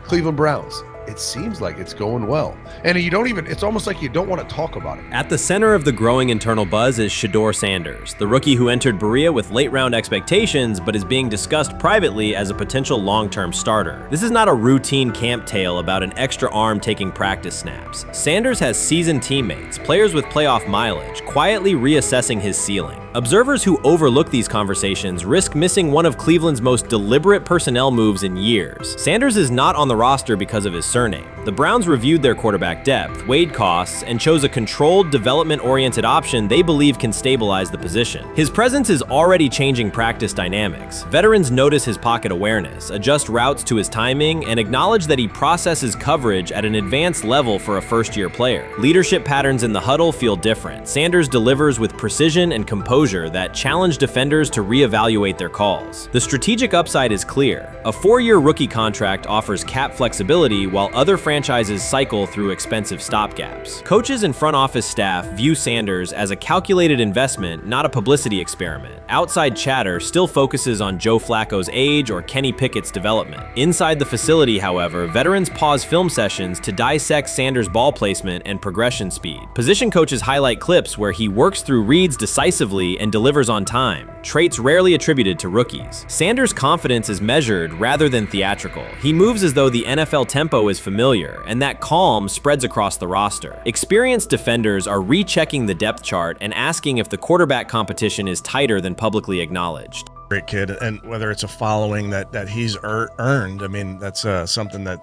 Cleveland Browns, it seems like it's going well. And it's almost like you don't want to talk about it. At the center of the growing internal buzz is Shedeur Sanders, the rookie who entered Berea with late-round expectations but is being discussed privately as a potential long-term starter. This is not a routine camp tale about an extra arm taking practice snaps. Sanders has seasoned teammates, players with playoff mileage, quietly reassessing his ceiling. Observers who overlook these conversations risk missing one of Cleveland's most deliberate personnel moves in years. Sanders is not on the roster because of his surname. The Browns reviewed their quarterback depth, weighed costs, and chose a controlled, development-oriented option they believe can stabilize the position. His presence is already changing practice dynamics. Veterans notice his pocket awareness, adjust routes to his timing, and acknowledge that he processes coverage at an advanced level for a first-year player. Leadership patterns in the huddle feel different. Sanders delivers with precision and composure that challenge defenders to reevaluate their calls. The strategic upside is clear. A 4-year rookie contract offers cap flexibility while other franchises cycle through expensive stopgaps. Coaches and front office staff view Sanders as a calculated investment, not a publicity experiment. Outside chatter still focuses on Joe Flacco's age or Kenny Pickett's development. Inside the facility, however, veterans pause film sessions to dissect Sanders' ball placement and progression speed. Position coaches highlight clips where he works through reads decisively and delivers on time, traits rarely attributed to rookies. Sanders' confidence is measured rather than theatrical. He moves as though the NFL tempo is familiar, and that calm spreads across the roster. Experienced defenders are rechecking the depth chart and asking if the quarterback competition is tighter than publicly acknowledged. Great kid, and whether it's a following that he's earned, I mean, that's something that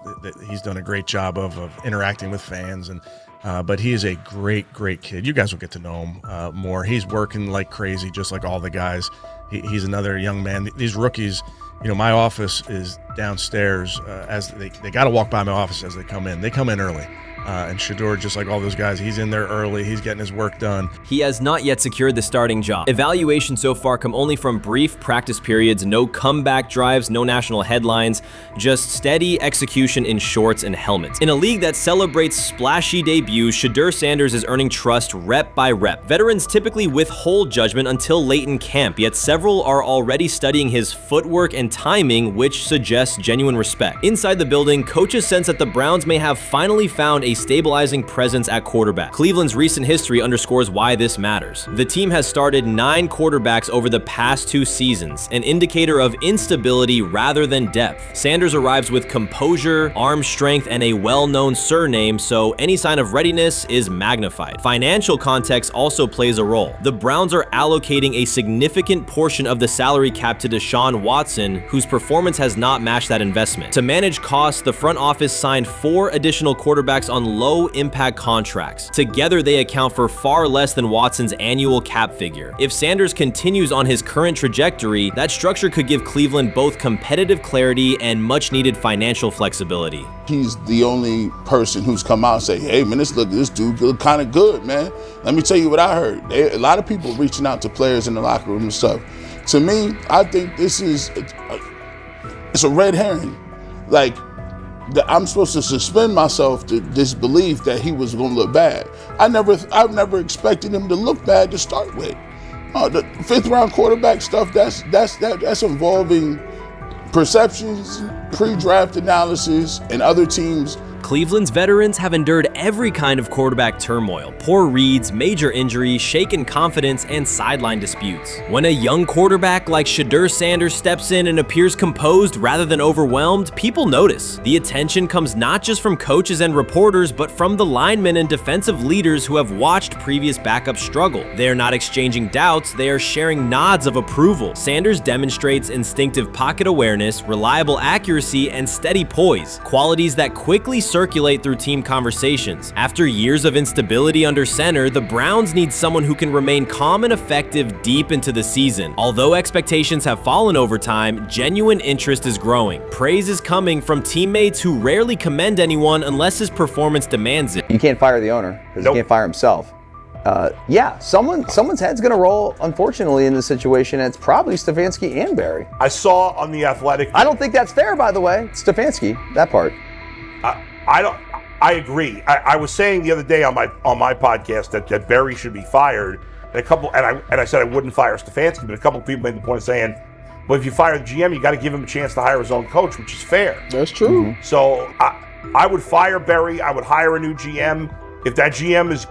he's done a great job of interacting with fans, and but he is a great kid. You guys will get to know him more. He's working like crazy, just like all the guys. He's another young man. These rookies, you know, my office is downstairs. As they got to walk by my office as they come in. They come in early. And Shedeur, just like all those guys, he's in there early. He's getting his work done. He has not yet secured the starting job. Evaluations so far come only from brief practice periods, no comeback drives, no national headlines, just steady execution in shorts and helmets. In a league that celebrates splashy debuts, Shedeur Sanders is earning trust rep by rep. Veterans typically withhold judgment until late in camp, yet several are already studying his footwork and timing, which suggests genuine respect. Inside the building, coaches sense that the Browns may have finally found a stabilizing presence at quarterback. Cleveland's recent history underscores why this matters. The team has started 9 quarterbacks over the past 2 seasons, an indicator of instability rather than depth. Sanders arrives with composure, arm strength, and a well-known surname, so any sign of readiness is magnified. Financial context also plays a role. The Browns are allocating a significant portion of the salary cap to Deshaun Watson, whose performance has not matched that investment. To manage costs, the front office signed 4 additional quarterbacks on low-impact contracts. Together, they account for far less than Watson's annual cap figure. If Sanders continues on his current trajectory, that structure could give Cleveland both competitive clarity and much-needed financial flexibility. He's the only person who's come out and say, hey, man, this dude look kind of good, man. Let me tell you what I heard. A lot of people reaching out to players in the locker room and stuff. To me, I think this is it's a red herring. Like, I'm supposed to suspend myself to disbelief that he was going to look bad. I've never expected him to look bad to start with. The 5th round quarterback stuff, that's involving perceptions, pre-draft analysis, and other teams. Cleveland's veterans have endured every kind of quarterback turmoil, poor reads, major injuries, shaken confidence, and sideline disputes. When a young quarterback like Shedeur Sanders steps in and appears composed rather than overwhelmed, people notice. The attention comes not just from coaches and reporters, but from the linemen and defensive leaders who have watched previous backups struggle. They are not exchanging doubts, they are sharing nods of approval. Sanders demonstrates instinctive pocket awareness, reliable accuracy, and steady poise, qualities that quickly circulate through team conversations. After years of instability under center, the Browns need someone who can remain calm and effective deep into the season. Although expectations have fallen over time, genuine interest is growing. Praise is coming from teammates who rarely commend anyone unless his performance demands it. You can't fire the owner because he can't fire himself. Yeah, someone's head's going to roll, unfortunately, in this situation, and it's probably Stefanski and Barry. I saw on The Athletic. I don't think that's fair, by the way. Stefanski, that part. I agree. I was saying the other day on my podcast that Barry should be fired. And I said I wouldn't fire Stefanski, but a couple of people made the point of saying, well, if you fire the GM, you got to give him a chance to hire his own coach, which is fair. That's true. So I would fire Barry. I would hire a new GM. If that GM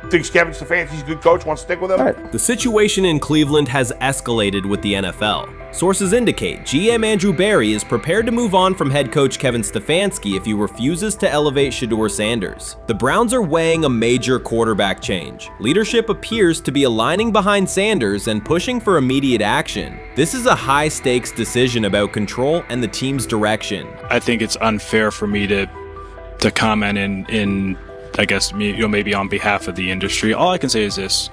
thinks Kevin Stefanski's a good coach, wants to stick with him. The situation in Cleveland has escalated with the NFL. Sources indicate GM Andrew Berry is prepared to move on from head coach Kevin Stefanski if he refuses to elevate Shedeur Sanders. The Browns are weighing a major quarterback change. Leadership appears to be aligning behind Sanders and pushing for immediate action. This is a high-stakes decision about control and the team's direction. I think it's unfair for me to comment in I guess, maybe on behalf of the industry. All I can say is this,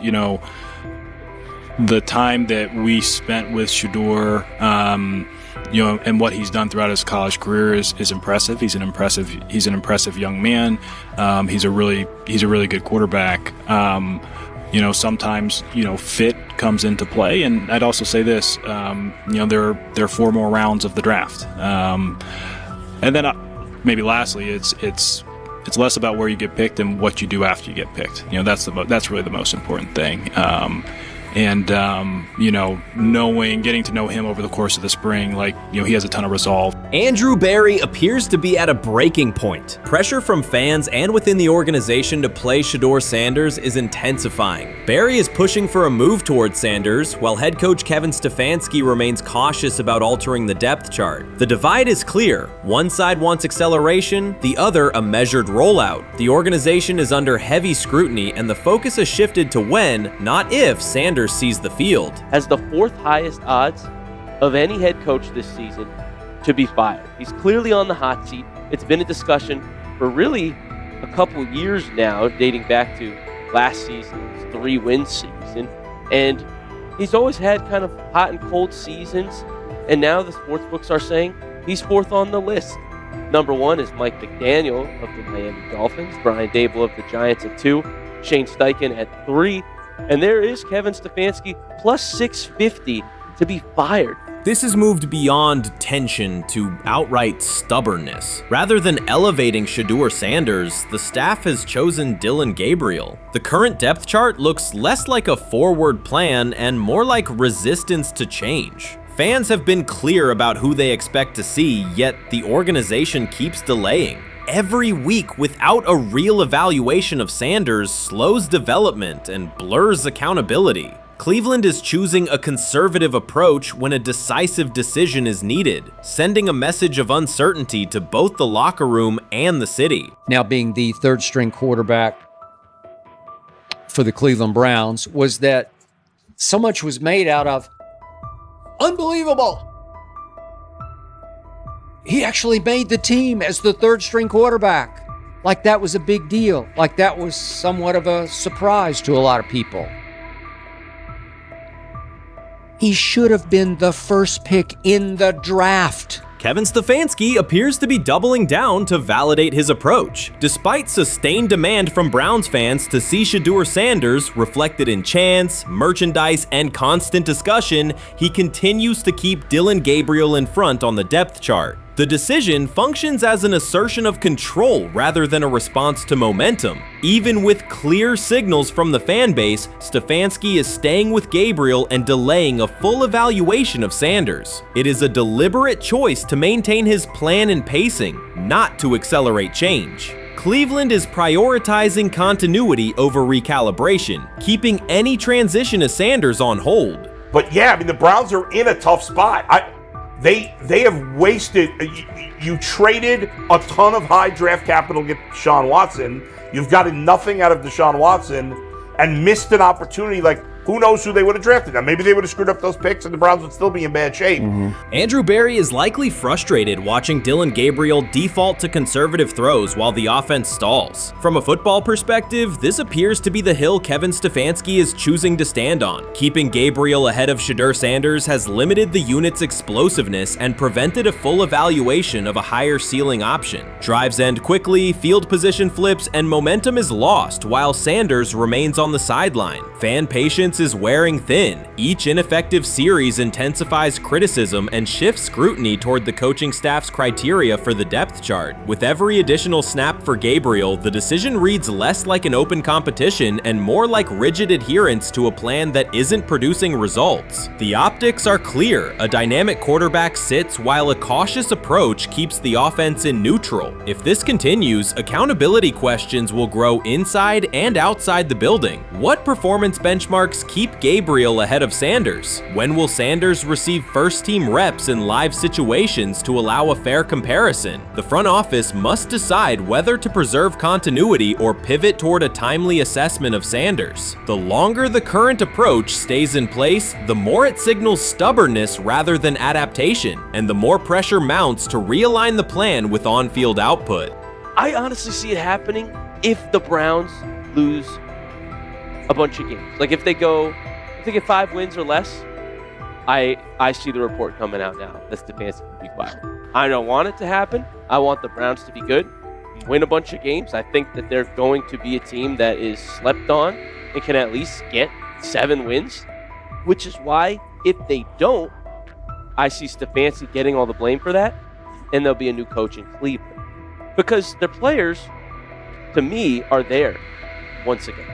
the time that we spent with Shedeur, and what he's done throughout his college career is impressive. He's an impressive young man. He's a really good quarterback. Sometimes, fit comes into play. And I'd also say this, there are 4 more rounds of the draft. And then maybe lastly, it's less about where you get picked and what you do after you get picked. That's really the most important thing. Getting to know him over the course of the spring, he has a ton of resolve. Andrew Berry appears to be at a breaking point. Pressure from fans and within the organization to play Shedeur Sanders is intensifying. Berry is pushing for a move towards Sanders, while head coach Kevin Stefanski remains cautious about altering the depth chart. The divide is clear. One side wants acceleration, the other a measured rollout. The organization is under heavy scrutiny, and the focus has shifted to when, not if, Sanders sees the field. Has the 4th highest odds of any head coach this season to be fired. He's clearly on the hot seat. It's been a discussion for really a couple years now, dating back to last season's 3-win season. And he's always had kind of hot and cold seasons. And now the sports books are saying he's 4th on the list. Number 1 is Mike McDaniel of the Miami Dolphins, Brian Dable of the Giants at 2, Shane Steichen at 3, and there is Kevin Stefanski plus 650 to be fired. This has moved beyond tension to outright stubbornness. Rather than elevating Shedeur Sanders, the staff has chosen Dillon Gabriel. The current depth chart looks less like a forward plan and more like resistance to change. Fans have been clear about who they expect to see, yet the organization keeps delaying. Every week without a real evaluation of Sanders slows development and blurs accountability. Cleveland is choosing a conservative approach when a decisive decision is needed, sending a message of uncertainty to both the locker room and the city. Now being the 3rd string quarterback for the Cleveland Browns, was that so much was made out of unbelievable. He actually made the team as the 3rd string quarterback. Like that was a big deal. Like that was somewhat of a surprise to a lot of people. He should have been the 1st pick in the draft. Kevin Stefanski appears to be doubling down to validate his approach. Despite sustained demand from Browns fans to see Shedeur Sanders reflected in chants, merchandise, and constant discussion, he continues to keep Dillon Gabriel in front on the depth chart. The decision functions as an assertion of control rather than a response to momentum. Even with clear signals from the fan base, Stefanski is staying with Gabriel and delaying a full evaluation of Sanders. It is a deliberate choice to maintain his plan and pacing, not to accelerate change. Cleveland is prioritizing continuity over recalibration, keeping any transition to Sanders on hold. But yeah, the Browns are in a tough spot. They have wasted. You traded a ton of high draft capital to get Deshaun Watson. You've gotten nothing out of Deshaun Watson and missed an opportunity. Who knows who they would have drafted? Now, maybe they would have screwed up those picks and the Browns would still be in bad shape. Andrew Berry is likely frustrated watching Dillon Gabriel default to conservative throws while the offense stalls. From a football perspective, this appears to be the hill Kevin Stefanski is choosing to stand on. Keeping Gabriel ahead of Shedeur Sanders has limited the unit's explosiveness and prevented a full evaluation of a higher ceiling option. Drives end quickly, field position flips, and momentum is lost while Sanders remains on the sideline. Fan patience is wearing thin. Each ineffective series intensifies criticism and shifts scrutiny toward the coaching staff's criteria for the depth chart. With every additional snap for Gabriel, the decision reads less like an open competition and more like rigid adherence to a plan that isn't producing results. The optics are clear. A dynamic quarterback sits while a cautious approach keeps the offense in neutral. If this continues, accountability questions will grow inside and outside the building. What performance performance benchmarks keep Gabriel ahead of Sanders? When will Sanders receive first-team reps in live situations to allow a fair comparison? The front office must decide whether to preserve continuity or pivot toward a timely assessment of Sanders. The longer the current approach stays in place, the more it signals stubbornness rather than adaptation, and the more pressure mounts to realign the plan with on-field output. I honestly see it happening if the Browns lose a bunch of games. Like if they get 5 wins or less, I see the report coming out now that Stefanski will be fired. I don't want it to happen. I want the Browns to be good, win a bunch of games. I think that they're going to be a team that is slept on and can at least get 7 wins, which is why if they don't, I see Stefanski getting all the blame for that, and there'll be a new coach in Cleveland. Because their players, to me, are there once again.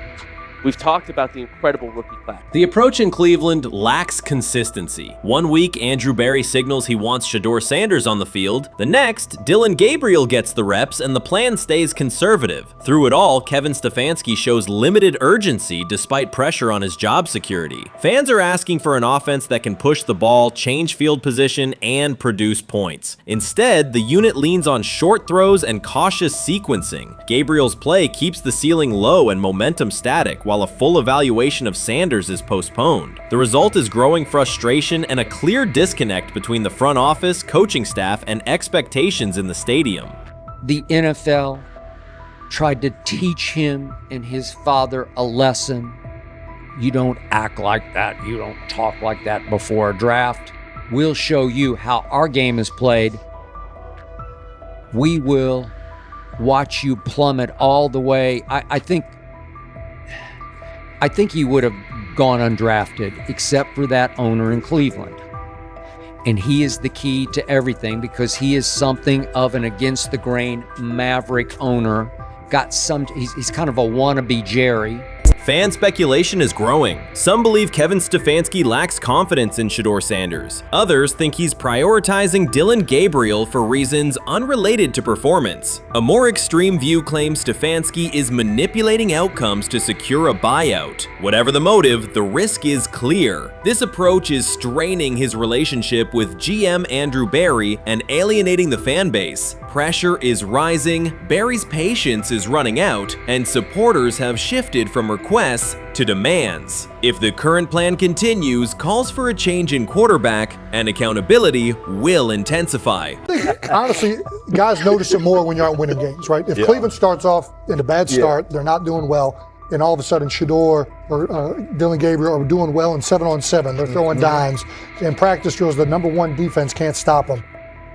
We've talked about the incredible rookie class. The approach in Cleveland lacks consistency. One week, Andrew Berry signals he wants Shedeur Sanders on the field. The next, Dillon Gabriel gets the reps and the plan stays conservative. Through it all, Kevin Stefanski shows limited urgency despite pressure on his job security. Fans are asking for an offense that can push the ball, change field position, and produce points. Instead, the unit leans on short throws and cautious sequencing. Gabriel's play keeps the ceiling low and momentum static, while a full evaluation of Sanders is postponed. The result is growing frustration and a clear disconnect between the front office, coaching staff, and expectations in the stadium. The NFL tried to teach him and his father a lesson. You don't act like that. You don't talk like that before a draft. We'll show you how our game is played. We will watch you plummet all the way. I think he would have gone undrafted except for that owner in Cleveland. And he is the key to everything because he is something of an against-the-grain maverick owner. He's kind of a wannabe Jerry. Fan speculation is growing. Some believe Kevin Stefanski lacks confidence in Shedeur Sanders. Others think he's prioritizing Dillon Gabriel for reasons unrelated to performance. A more extreme view claims Stefanski is manipulating outcomes to secure a buyout. Whatever the motive, the risk is clear. This approach is straining his relationship with GM Andrew Berry and alienating the fan base. Pressure is rising, Berry's patience is running out, and supporters have shifted from requests to demands. If the current plan continues, calls for a change in quarterback and accountability will intensify. I think, honestly, guys notice it more when you're out winning games, right? If Cleveland starts off in a bad start, they're not doing well, and all of a sudden Shedeur or Dillon Gabriel are doing well in 7-on-7, they're throwing dimes, and practice drills, the number one defense can't stop them.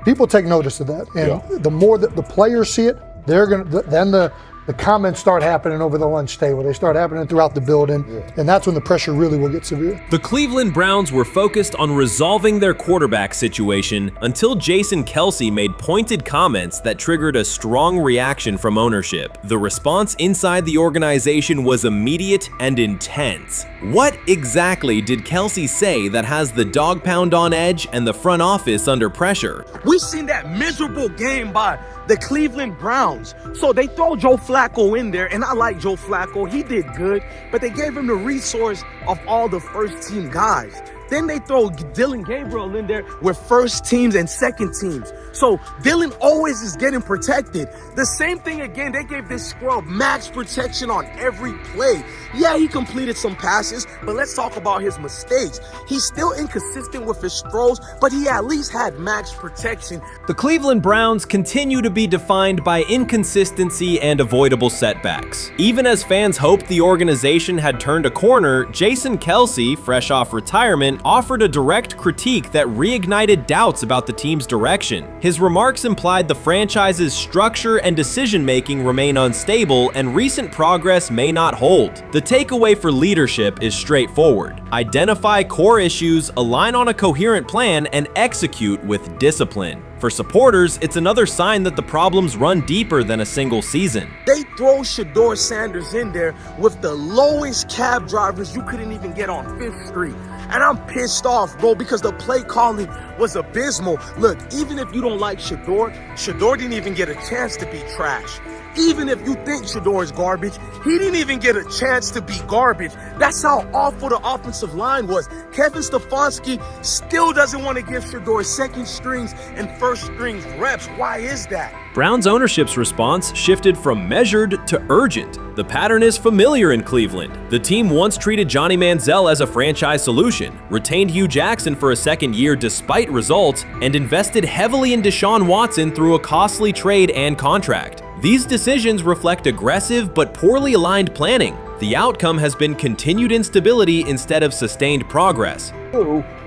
People take notice of that, and the more that the players see it, they're gonna. Then the comments start happening over the lunch table. They start happening throughout the building, and that's when the pressure really will get severe. The Cleveland Browns were focused on resolving their quarterback situation until Jason Kelce made pointed comments that triggered a strong reaction from ownership. The response inside the organization was immediate and intense. What exactly did Kelce say that has the dog pound on edge and the front office under pressure? We've seen that miserable game by the Cleveland Browns. So they throw Joe Flacco in there, and I like Joe Flacco. He did good, but they gave him the resource of all the first-team guys. Then they throw Dillon Gabriel in there with first teams and second teams. So Dillon always is getting protected. The same thing again, they gave this scrub max protection on every play. Yeah, he completed some passes, but let's talk about his mistakes. He's still inconsistent with his throws, but he at least had max protection. The Cleveland Browns continue to be defined by inconsistency and avoidable setbacks. Even as fans hoped the organization had turned a corner, Jason Kelce, fresh off retirement, offered a direct critique that reignited doubts about the team's direction. His remarks implied the franchise's structure and decision-making remain unstable and recent progress may not hold. The takeaway for leadership is straightforward. Identify core issues, align on a coherent plan, and execute with discipline. For supporters, it's another sign that the problems run deeper than a single season. They throw Shedeur Sanders in there with the lowest cab drivers you couldn't even get on 5th Street. And I'm pissed off, bro, because the play calling was abysmal. Look, even if you don't like Shedeur didn't even get a chance to be trash. Even if you think Shedeur is garbage, he didn't even get a chance to be garbage. That's how awful the offensive line was. Kevin Stefanski still doesn't want to give Shedeur second strings and first strings reps. Why is that? Browns ownership's response shifted from measured to urgent. The pattern is familiar in Cleveland. The team once treated Johnny Manziel as a franchise solution, retained Hugh Jackson for a second year despite results, and invested heavily in Deshaun Watson through a costly trade and contract. These decisions reflect aggressive but poorly aligned planning. The outcome has been continued instability instead of sustained progress.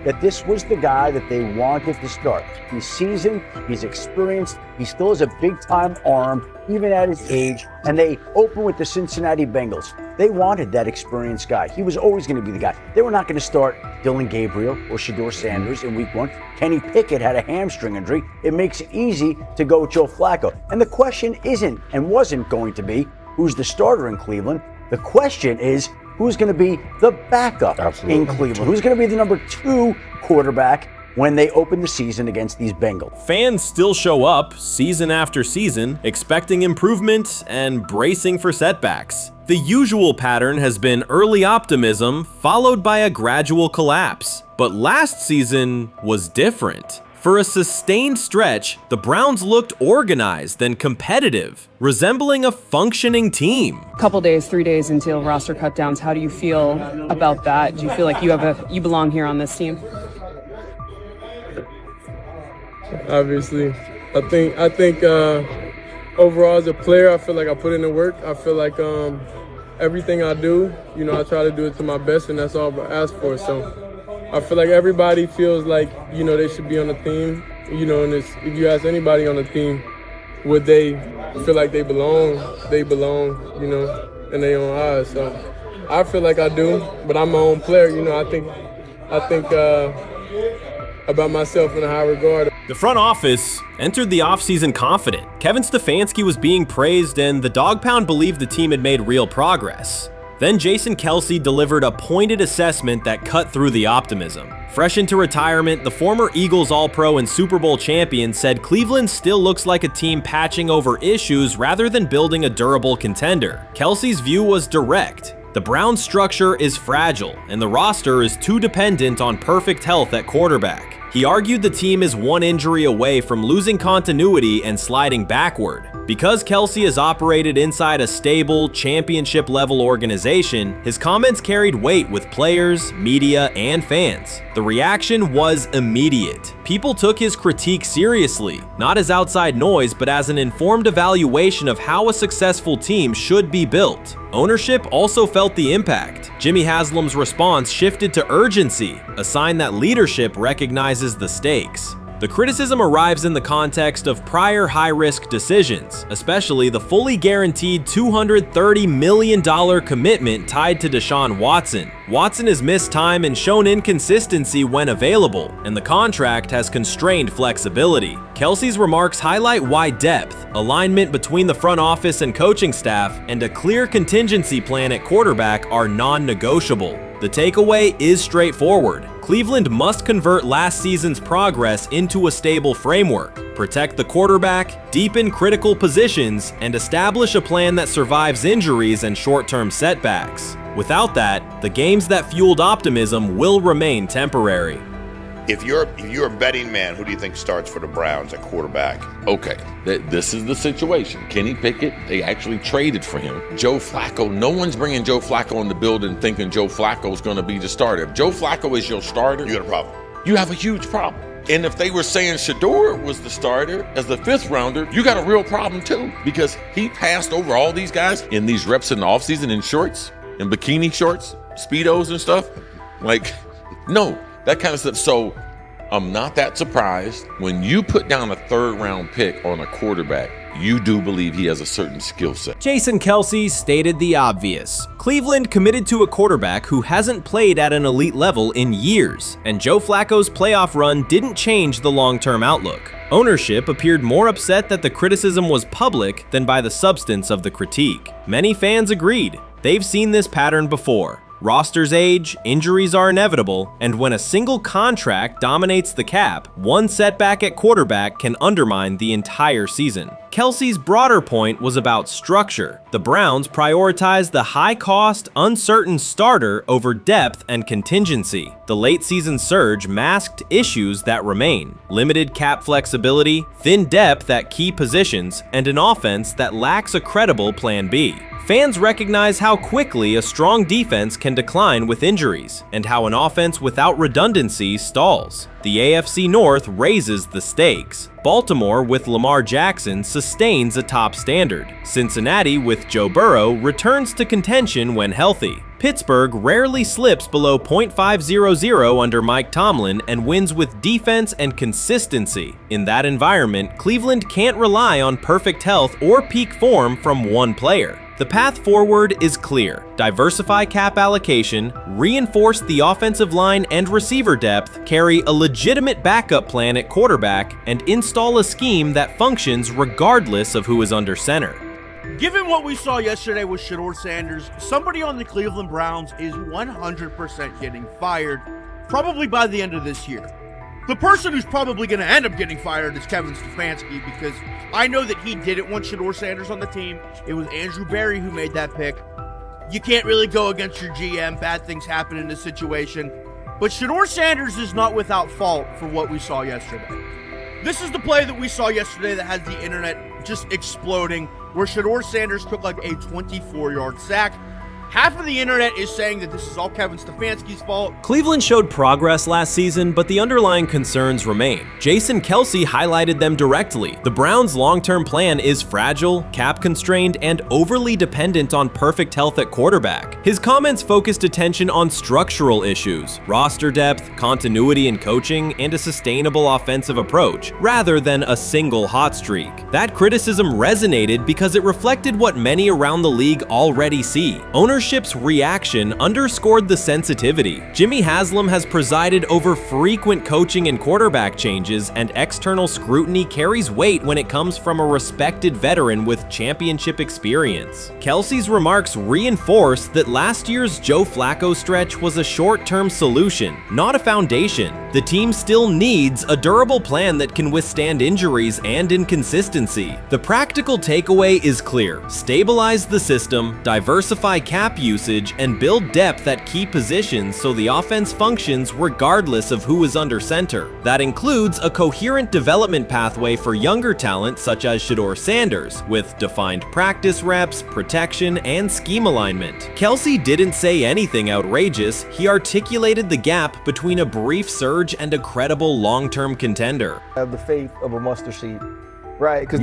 That this was the guy that they wanted to start. He's seasoned, he's experienced, he still has a big-time arm, even at his age, and they open with the Cincinnati Bengals. They wanted that experienced guy. He was always going to be the guy. They were not going to start Dylan Gabriel or Shedeur Sanders in week 1. Kenny Pickett had a hamstring injury. It makes it easy to go with Joe Flacco. And the question isn't and wasn't going to be who's the starter in Cleveland. The question is, who's going to be the backup in Cleveland? Who's going to be the number 2 quarterback when they open the season against these Bengals? Fans still show up season after season, expecting improvement and bracing for setbacks. The usual pattern has been early optimism followed by a gradual collapse. But last season was different. For a sustained stretch, the Browns looked organized and competitive, resembling a functioning team. Couple days, 3 days until roster cutdowns, how do you feel about that? Do you feel like you belong here on this team? Obviously, I think overall as a player, I feel like I put in the work. I feel like everything I do, I try to do it to my best, and that's all I ask for. So I feel like everybody feels like, they should be on the team, and if you ask anybody on the team, would they feel like they belong, in their own eyes. So I feel like I do, but I'm my own player, I think about myself in a high regard. The front office entered the offseason confident. Kevin Stefanski was being praised and the Dog Pound believed the team had made real progress. Then Jason Kelce delivered a pointed assessment that cut through the optimism. Fresh into retirement, the former Eagles All-Pro and Super Bowl champion said Cleveland still looks like a team patching over issues rather than building a durable contender. Kelce's view was direct. The Browns' structure is fragile, and the roster is too dependent on perfect health at quarterback. He argued the team is one injury away from losing continuity and sliding backward. Because Kelce has operated inside a stable, championship-level organization, his comments carried weight with players, media, and fans. The reaction was immediate. People took his critique seriously, not as outside noise, but as an informed evaluation of how a successful team should be built. Ownership also felt the impact. Jimmy Haslam's response shifted to urgency, a sign that leadership recognizes the stakes. The criticism arrives in the context of prior high-risk decisions, especially the fully guaranteed $230 million commitment tied to Deshaun Watson. Watson has missed time and shown inconsistency when available, and the contract has constrained flexibility. Kelce's remarks highlight why depth, alignment between the front office and coaching staff, and a clear contingency plan at quarterback are non-negotiable. The takeaway is straightforward. Cleveland must convert last season's progress into a stable framework, protect the quarterback, deepen critical positions, and establish a plan that survives injuries and short-term setbacks. Without that, the games that fueled optimism will remain temporary. If you're a betting man, who do you think starts for the Browns at quarterback? Okay, this is the situation. Kenny Pickett, they actually traded for him. Joe Flacco, no one's bringing Joe Flacco in the building thinking Joe Flacco's going to be the starter. If Joe Flacco is your starter, you got a problem. You have a huge problem. And if they were saying Shedeur was the starter as the 5th rounder, you got a real problem too, because he passed over all these guys in these reps in the offseason in shorts, in bikini shorts, Speedos and stuff. Like, no. That kind of stuff. So I'm not that surprised. When you put down a 3rd round pick on a quarterback, you do believe he has a certain skill set. Jason Kelce stated the obvious. Cleveland committed to a quarterback who hasn't played at an elite level in years, and Joe Flacco's playoff run didn't change the long-term outlook. Ownership appeared more upset that the criticism was public than by the substance of the critique. Many fans agreed. They've seen this pattern before. Rosters age, injuries are inevitable, and when a single contract dominates the cap, one setback at quarterback can undermine the entire season. Kelsey's broader point was about structure. The Browns prioritized the high-cost, uncertain starter over depth and contingency. The late-season surge masked issues that remain: limited cap flexibility, thin depth at key positions, and an offense that lacks a credible plan B. Fans recognize how quickly a strong defense can decline with injuries, and how an offense without redundancy stalls. The AFC North raises the stakes. Baltimore with Lamar Jackson sustains a top standard. Cincinnati with Joe Burrow returns to contention when healthy. Pittsburgh rarely slips below .500 under Mike Tomlin and wins with defense and consistency. In that environment, Cleveland can't rely on perfect health or peak form from one player. The path forward is clear. Diversify cap allocation, reinforce the offensive line and receiver depth, carry a legitimate backup plan at quarterback, and install a scheme that functions regardless of who is under center. Given what we saw yesterday with Shedeur Sanders, somebody on the Cleveland Browns is 100% getting fired, probably by the end of this year. The person who's probably going to end up getting fired is Kevin Stefanski, because I know that he didn't want Shedeur Sanders on the team. It was Andrew Berry who made that pick. You can't really go against your GM. Bad things happen in this situation. But Shedeur Sanders is not without fault for what we saw yesterday. This is the play that we saw yesterday that has the internet just exploding, where Shedeur Sanders took like a 24-yard sack. Half of the internet is saying that this is all Kevin Stefanski's fault. Cleveland showed progress last season, but the underlying concerns remain. Jason Kelce highlighted them directly. The Browns' long-term plan is fragile, cap-constrained, and overly dependent on perfect health at quarterback. His comments focused attention on structural issues, roster depth, continuity in coaching, and a sustainable offensive approach, rather than a single hot streak. That criticism resonated because it reflected what many around the league already see. Ownership's reaction underscored the sensitivity. Jimmy Haslam has presided over frequent coaching and quarterback changes, and external scrutiny carries weight when it comes from a respected veteran with championship experience. Kelsey's remarks reinforce that last year's Joe Flacco stretch was a short-term solution, not a foundation. The team still needs a durable plan that can withstand injuries and inconsistency. The practical takeaway is clear: stabilize the system, diversify cap usage, and build depth at key positions so the offense functions regardless of who is under center. That includes a coherent development pathway for younger talent such as Shedeur Sanders, with defined practice reps, protection, and scheme alignment. Kelce didn't say anything outrageous. He articulated the gap between a brief surge and a credible long-term contender. Have the faith of a mustard seed. Right, because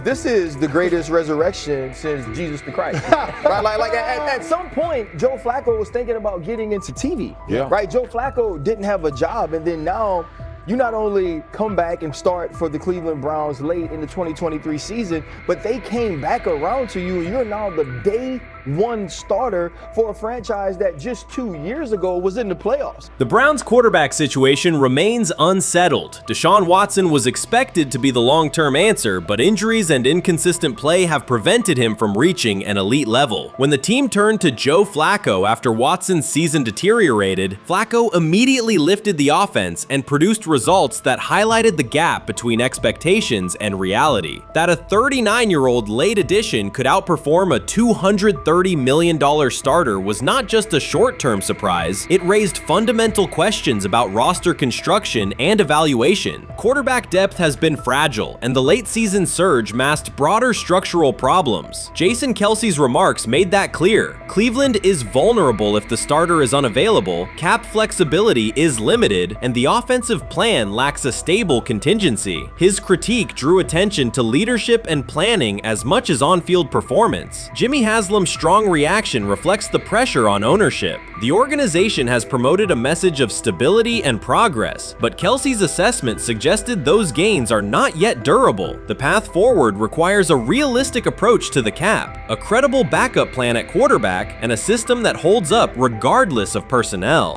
this is the greatest resurrection since Jesus the Christ. Right, like at some point, Joe Flacco was thinking about getting into TV. Yeah. Right, Joe Flacco didn't have a job, and then now you not only come back and start for the Cleveland Browns late in the 2023 season, but they came back around to you. You're now the day one starter for a franchise that just 2 years ago was in the playoffs. The Browns' quarterback situation remains unsettled. Deshaun Watson was expected to be the long-term answer, but injuries and inconsistent play have prevented him from reaching an elite level. When the team turned to Joe Flacco after Watson's season deteriorated, Flacco immediately lifted the offense and produced results that highlighted the gap between expectations and reality. That a 39-year-old late addition could outperform a $230 million starter was not just a short-term surprise, it raised fundamental questions about roster construction and evaluation. Quarterback depth has been fragile, and the late-season surge masked broader structural problems. Jason Kelce's remarks made that clear. Cleveland is vulnerable if the starter is unavailable, cap flexibility is limited, and the offensive plan lacks a stable contingency. His critique drew attention to leadership and planning as much as on-field performance. Jimmy Haslam's strong reaction reflects the pressure on ownership. The organization has promoted a message of stability and progress, but Kelce's assessment suggested those gains are not yet durable. The path forward requires a realistic approach to the cap, a credible backup plan at quarterback, and a system that holds up regardless of personnel.